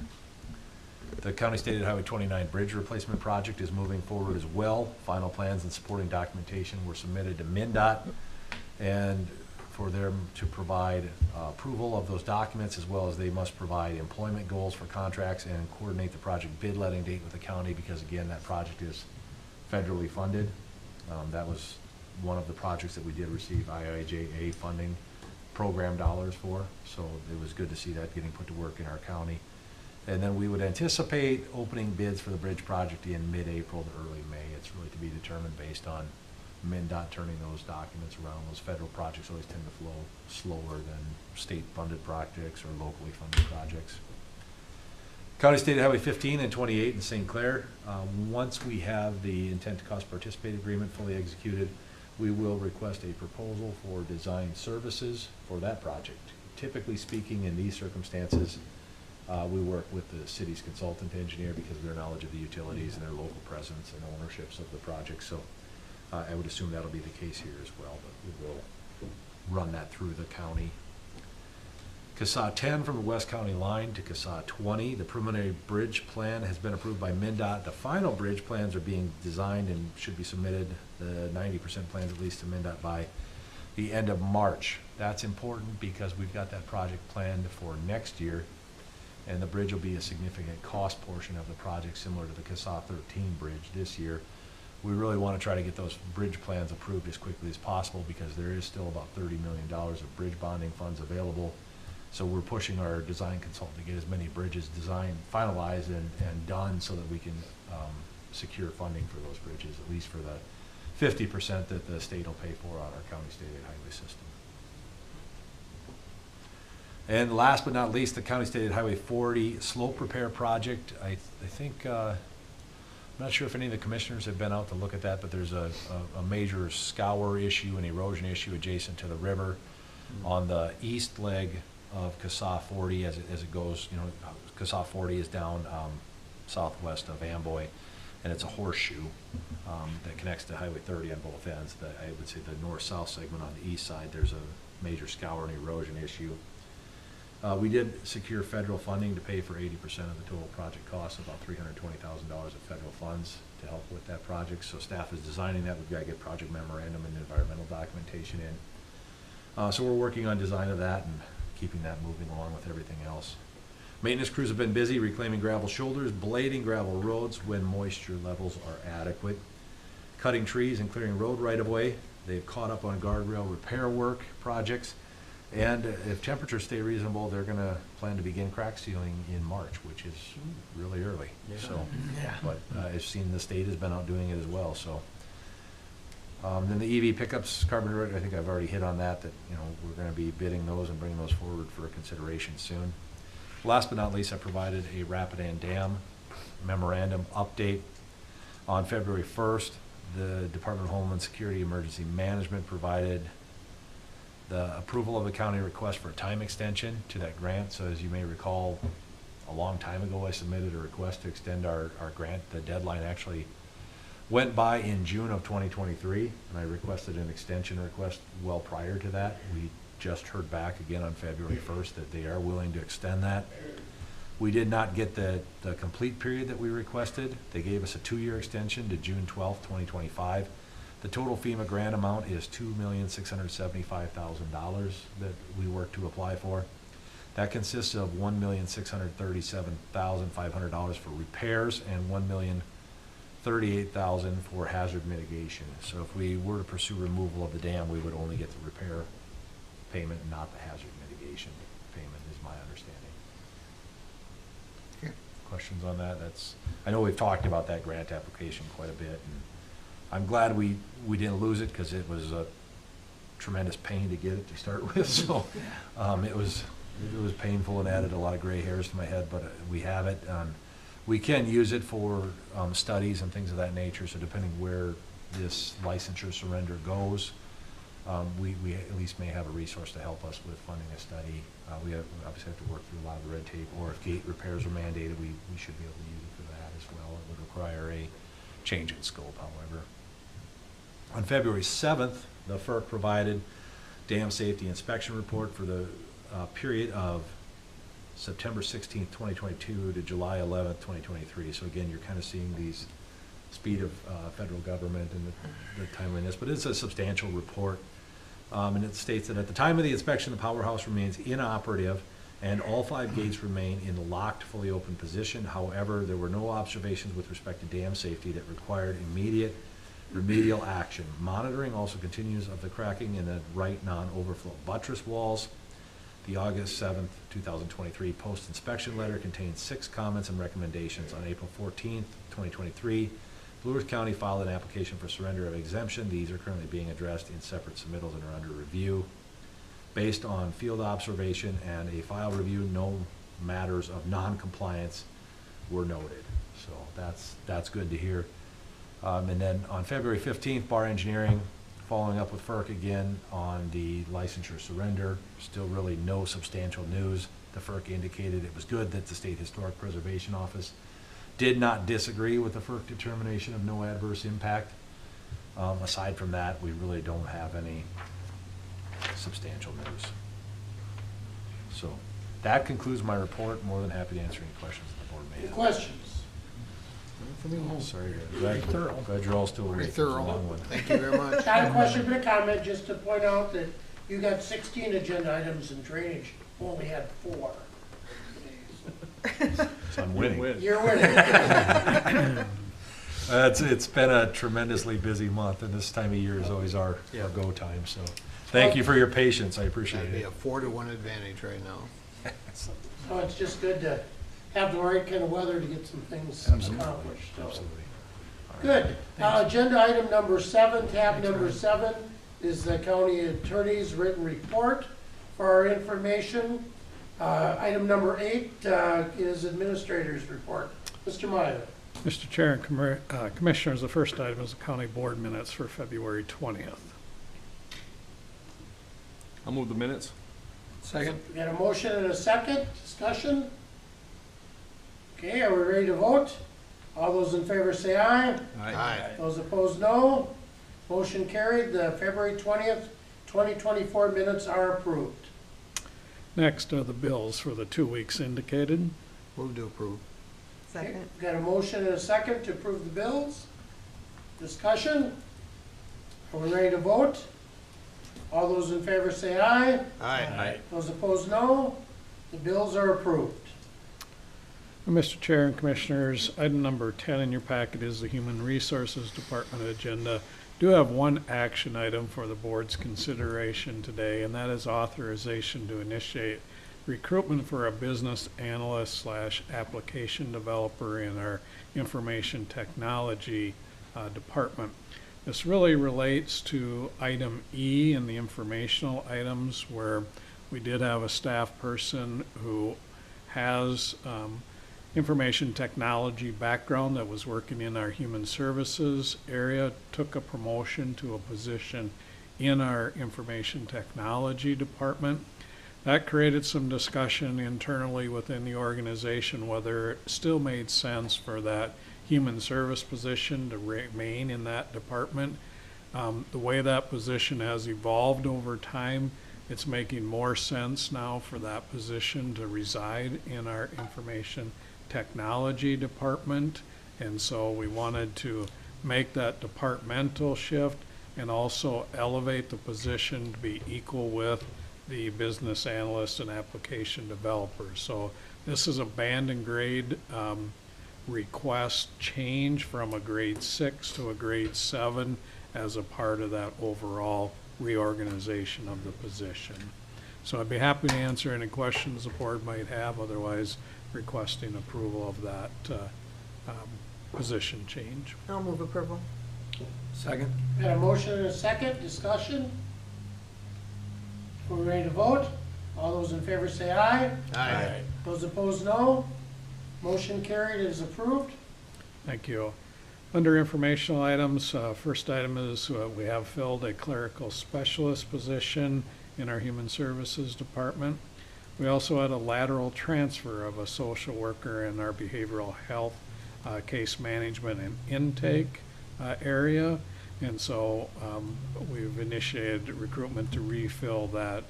The County State Highway 29 bridge replacement project is moving forward as well. Final plans and supporting documentation were submitted to MnDOT, and for them to provide approval of those documents, as well as they must provide employment goals for contracts and coordinate the project bid letting date with the county, because again, that project is federally funded. That was one of the projects that we did receive IIJA funding program dollars for, so it was good to see that getting put to work in our county. And then we would anticipate opening bids for the bridge project in mid-April to early May. It's really to be determined based on MnDOT turning those documents around. Those federal projects always tend to flow slower than state-funded projects or locally funded projects. County State Highway 15 and 28 in St. Clair. Once we have the intent to cost participate agreement fully executed, we will request a proposal for design services for that project. Typically speaking, in these circumstances, we work with the city's consultant engineer because of their knowledge of the utilities and their local presence and ownerships of the project. So I would assume that'll be the case here as well, but we will run that through the county. CSAH 10 from the West County line to CSAH 20. The preliminary bridge plan has been approved by MnDOT. The final bridge plans are being designed and should be submitted, the 90% plans at least, to MnDOT by the end of March. That's important because we've got that project planned for next year, and the bridge will be a significant cost portion of the project, similar to the CSAH 13 bridge this year. We really want to try to get those bridge plans approved as quickly as possible because there is still about $30 million of bridge bonding funds available. So we're pushing our design consultant to get as many bridges designed, finalized, and done so that we can secure funding for those bridges, at least for the 50% that the state will pay for on our county state highway system. And last but not least, the County State Highway 40 slope repair project. I think, I'm not sure if any of the commissioners have been out to look at that, but there's a major scour issue, an erosion issue adjacent to the river on the east leg of CSAH 40 as it goes. You know, CSAH 40 is down southwest of Amboy, and it's a horseshoe that connects to Highway 30 on both ends. I would say the north-south segment on the east side, there's a major scour and erosion issue. We did secure federal funding to pay for 80% of the total project cost, about $320,000 of federal funds to help with that project. So staff is designing that. We've got to get project memorandum and environmental documentation in. So we're working on design of that and keeping that moving along with everything else. Maintenance crews have been busy reclaiming gravel shoulders, blading gravel roads when moisture levels are adequate, cutting trees and clearing road right-of-way. They've caught up on guardrail repair work projects. And if temperatures stay reasonable, they're going to plan to begin crack sealing in March, which is really early. Yeah. So, but I've seen the state has been out doing it as well. So, then the EV pickups, carbon direct, I think I've already hit on that. That we're going to be bidding those and bringing those forward for consideration soon. Last but not least, I provided a Rapidan Dam memorandum update on February 1st. The Department of Homeland Security Emergency Management provided the approval of the county request for a time extension to that grant. So as you may recall, a long time ago, I submitted a request to extend our grant. The deadline actually went by in June of 2023, and I requested an extension request well prior to that. We just heard back again on February 1st that they are willing to extend that. We did not get the complete period that we requested. They gave us a 2-year extension to June 12th, 2025. The total FEMA grant amount is $2,675,000 that we work to apply for. That consists of $1,637,500 for repairs and $1,038,000 for hazard mitigation. So if we were to pursue removal of the dam, we would only get the repair payment and not the hazard mitigation payment, is my understanding. Okay. Questions on that? I know we've talked about that grant application quite a bit, and I'm glad we didn't lose it because it was a tremendous pain to get it to start with. So it was painful and added a lot of gray hairs to my head, but we have it. We can use it for studies and things of that nature. So depending where this licensure surrender goes, we at least may have a resource to help us with funding a study. We obviously have to work through a lot of the red tape, or if gate repairs are mandated, we should be able to use it for that as well. It would require a change in scope, however. On February 7th, the FERC provided dam safety inspection report for the period of September 16th, 2022 to July 11th, 2023. So again, you're kind of seeing these speed of federal government and the timeliness, but it's a substantial report. And it states that at the time of the inspection, the powerhouse remains inoperative and all 5 gates remain in the locked, fully open position. However, there were no observations with respect to dam safety that required immediate remedial action. Monitoring also continues of the cracking in the right non-overflow buttress walls. The August 7th, 2023 post-inspection letter contains 6 comments and recommendations. On April 14th, 2023, Blue Earth County filed an application for surrender of exemption. These are currently being addressed in separate submittals and are under review. Based on field observation and a file review, no matters of non-compliance were noted. So that's good to hear. And then on February 15th, Bar Engineering, following up with FERC again on the licensure surrender. Still really no substantial news. The FERC indicated it was good that the State Historic Preservation Office did not disagree with the FERC determination of no adverse impact. Aside from that, we really don't have any substantial news. So that concludes my report. More than happy to answer any questions that the board may Any have. questions? Sorry, glad you're all still Very awake. It was a thorough. long one. Thank you very much. Got a question, but a comment, just to point out that you got 16 agenda items in drainage, only had 4. So I'm winning. You're winning. It's been a tremendously busy month, and this time of year is always our go time, so thank you for your patience, I appreciate That'd be it. a 4-to-1 advantage right now. So it's just good to have the right kind of weather to get some things Absolutely. accomplished. So. Absolutely. Good. Agenda item number 7, tab number 7, is the county attorney's written report. For our information, item number 8 is administrator's report. Mr. Meyer. Mr. Chair and Commissioners, the first item is the county board minutes for February 20th. I'll move the minutes. Second? We got a motion and a second. Discussion? Okay, are we ready to vote? All those in favor say aye. Aye. Those opposed, no. Motion carried. The February 20th, 2024 minutes are approved. Next are the bills for the 2 weeks indicated. Move to approve. Okay, Second. got a motion and a second to approve the bills. Discussion? Are we ready to vote? All those in favor say aye. Aye. Those opposed, no. The bills are approved. Mr. Chair and Commissioners, item number 10 in your packet is the Human Resources Department agenda. Do have one action item for the board's consideration today, and that is authorization to initiate recruitment for a business analyst / application developer in our information technology department. This really relates to item E in the informational items, where we did have a staff person who has information technology background that was working in our human services area, took a promotion to a position in our information technology department. That created some discussion internally within the organization whether it still made sense for that human service position to remain in that department. The way that position has evolved over time, it's making more sense now for that position to reside in our information technology department, and so we wanted to make that departmental shift and also elevate the position to be equal with the business analyst and application developer. So this is a band and grade request change from a grade 6 to a grade 7 as a part of that overall reorganization of the position. So I'd be happy to answer any questions the board might have, otherwise requesting approval of that position change. I'll move approval. Second? Got a motion and a second. Discussion? Are we ready to vote? All those in favor say aye. Aye. Those opposed, no. Motion carried. It is approved. Thank you. Under informational items, first item is we have filled a clerical specialist position in our human services department. We also had a lateral transfer of a social worker in our behavioral health case management and intake area. And so we've initiated recruitment to refill that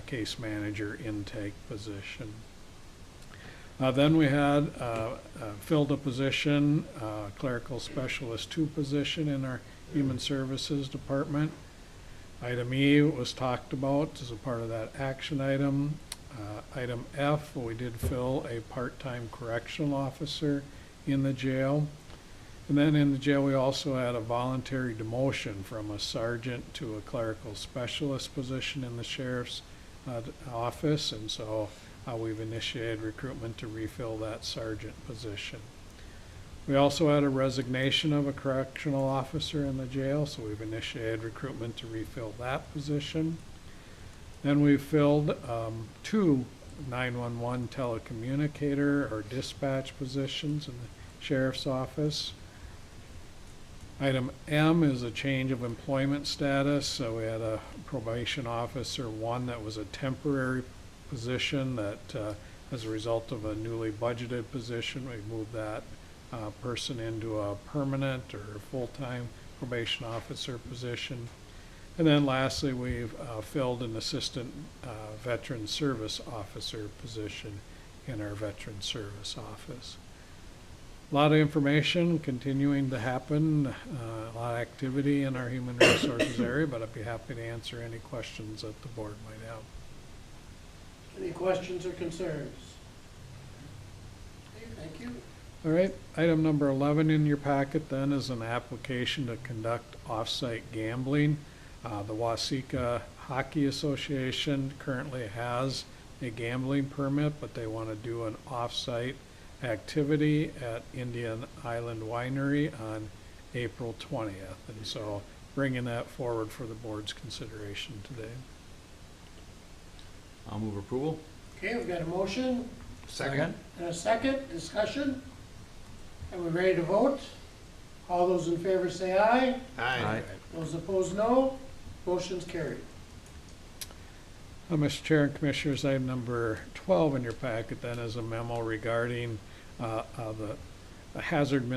case manager intake position. Then we had filled a position, clerical specialist 2 position in our Human Services Department. Item E was talked about as a part of that action item. Item F, we did fill a part-time correctional officer in the jail. And then in the jail, we also had a voluntary demotion from a sergeant to a clerical specialist position in the sheriff's office. And so we've initiated recruitment to refill that sergeant position. We also had a resignation of a correctional officer in the jail, so we've initiated recruitment to refill that position. Then we filled 2 911 telecommunicator or dispatch positions in the sheriff's office. Item M is a change of employment status. So we had a probation officer 1 that was a temporary position that as a result of a newly budgeted position, we moved that person into a permanent or full-time probation officer position. And then lastly, we've filled an assistant veteran service officer position in our veteran service office. A lot of information continuing to happen, a lot of activity in our human resources area, but I'd be happy to answer any questions that the board might have. Any questions or concerns? Okay, thank you. All right, item number 11 in your packet then is an application to conduct off-site gambling. The Waseca Hockey Association currently has a gambling permit, but they want to do an off-site activity at Indian Island Winery on April 20th. And so bringing that forward for the board's consideration today. I'll move approval. Okay, we've got a motion Second? and a second. Discussion? Are we ready to vote? All those in favor say aye. Aye. Those opposed, no. Motion's carried. Mr. Chair and Commissioners, item number 12 in your packet then is a memo regarding the hazard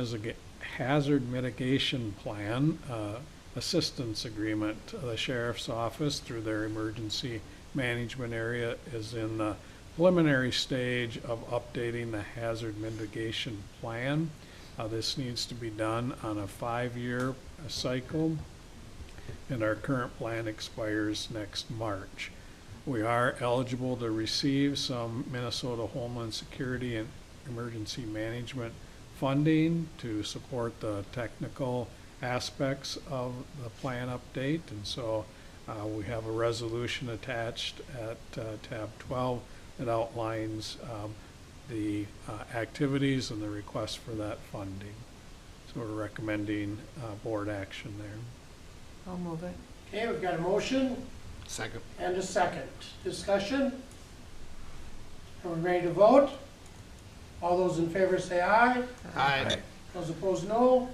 mitigation plan assistance agreement. The Sheriff's Office, through their emergency management area, is in the preliminary stage of updating the hazard mitigation plan. This needs to be done on a 5-year cycle, and our current plan expires next March. We are eligible to receive some Minnesota Homeland Security and Emergency Management funding to support the technical aspects of the plan update. And so we have a resolution attached at tab 12 that outlines the activities and the request for that funding. So we're recommending board action there. I'll move it. Okay, we've got a motion Second? and a second. Discussion? Are we ready to vote? All those in favor say aye. Aye. Those opposed, no.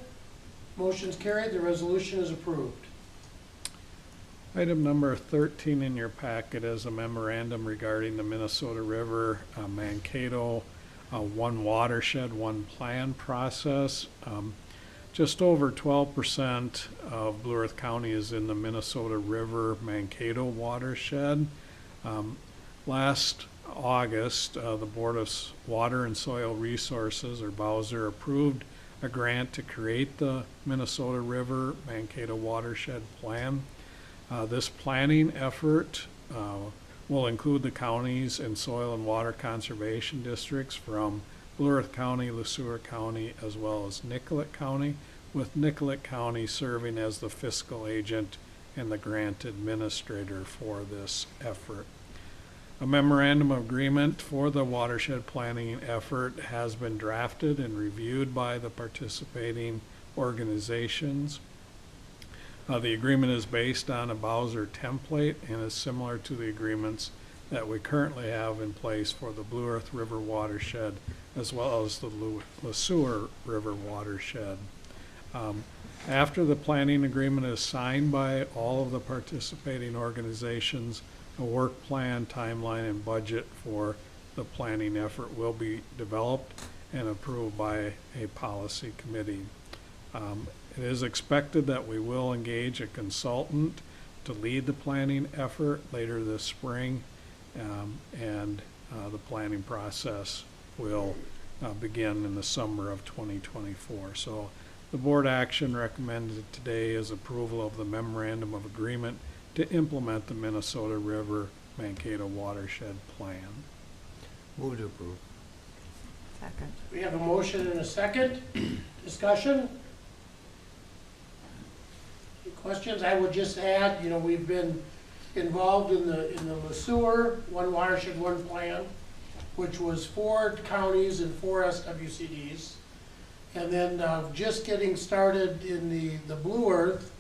Motion's carried. The resolution is approved. Item number 13 in your packet is a memorandum regarding the Minnesota River Mankato One Watershed, One Plan process. Just over 12% of Blue Earth County is in the Minnesota River Mankato watershed. Last August, the Board of Water and Soil Resources, or Bowser, approved a grant to create the Minnesota River Mankato Watershed Plan. This planning effort will include the counties and soil and water conservation districts from Blue Earth County, Le Sueur County, as well as Nicollet County, with Nicollet County serving as the fiscal agent and the grant administrator for this effort. A memorandum of agreement for the watershed planning effort has been drafted and reviewed by the participating organizations. The agreement is based on a Bowser template and is similar to the agreements that we currently have in place for the Blue Earth River watershed as well as the Le Sueur River watershed. After the planning agreement is signed by all of the participating organizations, a work plan, timeline, and budget for the planning effort will be developed and approved by a policy committee. It is expected that we will engage a consultant to lead the planning effort later this spring, and the planning process will begin in the summer of 2024. So the board action recommended today is approval of the memorandum of agreement to implement the Minnesota River Mankato Watershed Plan. Move to approve. Second. We have a motion and a second. Discussion? Any questions? I would just add, you know, we've been involved in the LeSueur, One Watershed, One Plan, which was 4 counties and 4 SWCDs. And then just getting started in the Blue Earth,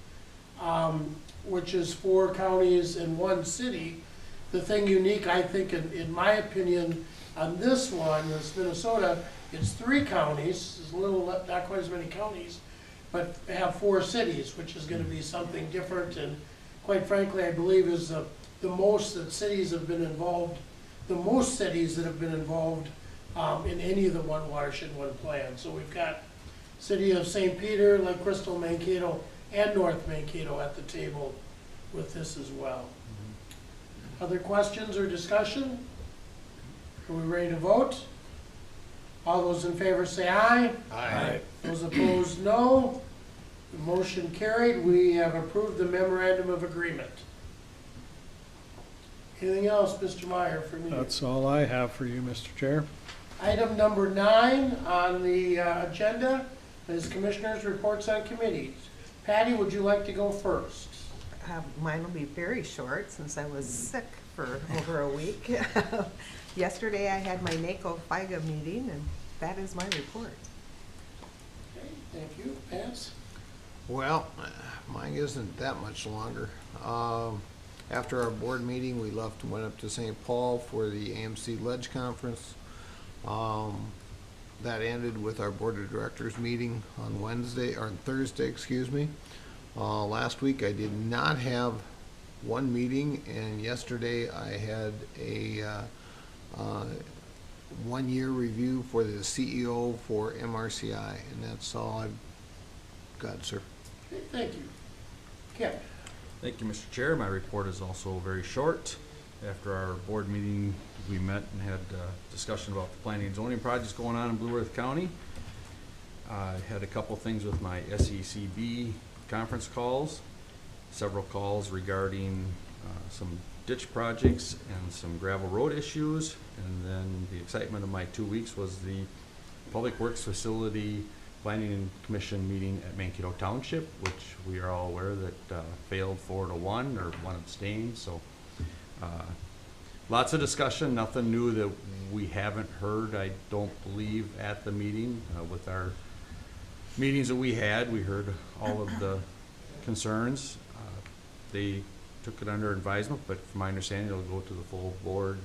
which is 4 counties and 1 city. The thing unique, I think, in my opinion, on this one, this Minnesota, it's 3 counties, it's a little, not quite as many counties, but have 4 cities, which is gonna be something different, and quite frankly, I believe is the most that cities have been involved, the most cities that have been involved in any of the One Watershed, One Plan. So we've got City of St. Peter, Lake Crystal, Mankato, and North Mankato at the table with this as well. Other questions or discussion? Are we ready to vote? All those in favor say aye. Aye. Those opposed, no. The motion carried. We have approved the memorandum of agreement. Anything else, Mr. Meyer, for me? That's all I have for you, Mr. Chair. Item number 9 on the agenda is Commissioners' Reports on Committees. Patty, would you like to go first? Mine will be very short since I was sick for over a week. Yesterday I had my NACO FIGA meeting, and that is my report. Okay, thank you. Vance? Well, mine isn't that much longer. After our board meeting, we left and went up to St. Paul for the AMC Ledge Conference. That ended with our board of directors meeting on Thursday, excuse me. Last week I did not have one meeting, and yesterday I had a 1-year review for the CEO for MRCI, and that's all I've got, sir. Okay, thank you. Kim? Thank you, Mr. Chair. My report is also very short. After our board meeting, we met and had discussion about the planning and zoning projects going on in Blue Earth County. I had a couple things with my SECB conference calls, several calls regarding some ditch projects and some gravel road issues, and then the excitement of my 2 weeks was the Public Works Facility Planning and Commission meeting at Mankato Township, which we are all aware that failed 4-1 or 1 abstained. So lots of discussion, nothing new that we haven't heard, I don't believe, at the meeting. With our meetings that we heard all of the concerns. They took it under advisement, but from my understanding, it'll go to the full board,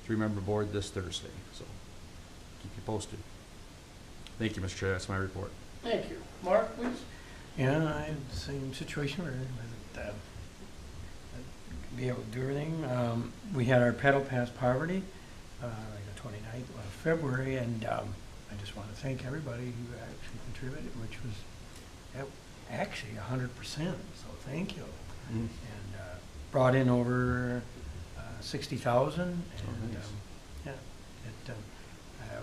3-member board this Thursday. So keep you posted. Thank you, Mr. Chair. That's my report. Thank you. Mark, please? Yeah, I had the same situation where I wasn't be able to do everything. We had our Pedal Past Poverty, like the 29th of February, and I just want to thank everybody who actually contributed, which was actually 100%, so thank you. And brought in over 60,000, and nice. yeah,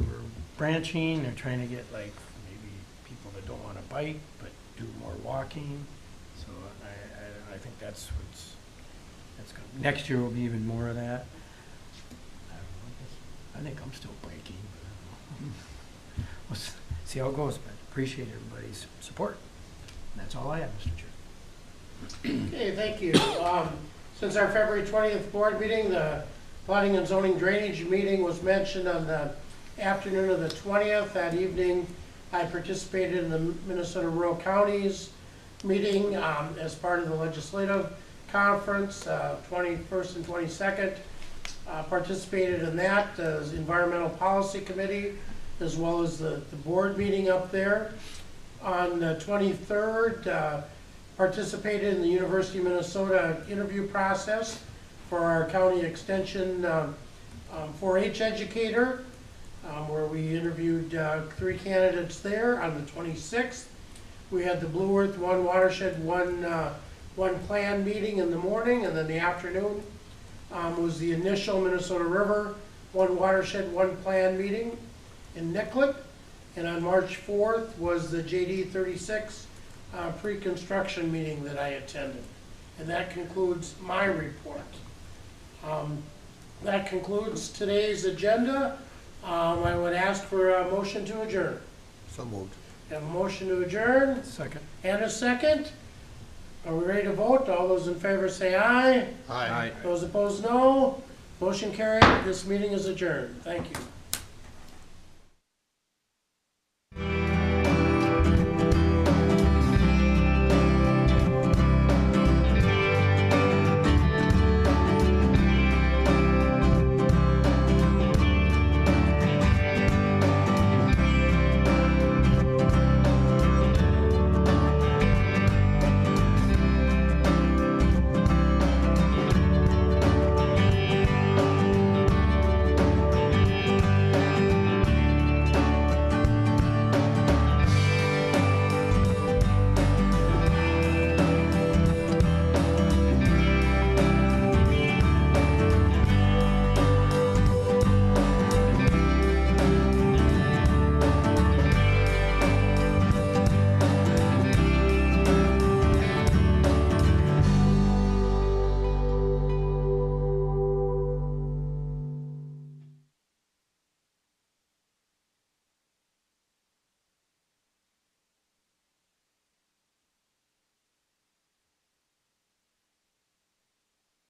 we're branching. They're trying to get like maybe people that don't want to bike but do more walking. So I think that's good. Next year will be even more of that. I think I'm still biking. We'll see how it goes, but appreciate everybody's support. And that's all I have, Mr. Chair. Okay, thank you. Since our February 20th board meeting, the Planning and Zoning Drainage meeting was mentioned on the afternoon of the 20th. That evening, I participated in the Minnesota Rural Counties meeting as part of the legislative conference, 21st and 22nd. Participated in that, the Environmental Policy Committee, as well as the board meeting up there. On the 23rd, participated in the University of Minnesota interview process for our county extension 4-H educator, where we interviewed 3 candidates there. On the 26th, we had the Blue Earth One Watershed, One Plan meeting in the morning, and then the afternoon was the initial Minnesota River One Watershed, One Plan meeting. in Nicollet. And on March 4th was the JD 36 pre-construction meeting that I attended. And that concludes my report. That concludes today's agenda. I would ask for a motion to adjourn. So moved. Have a motion to adjourn Second. and a second. Are we ready to vote? All those in favor say aye. Aye. Those opposed, no. Motion carried. This meeting is adjourned. Thank you.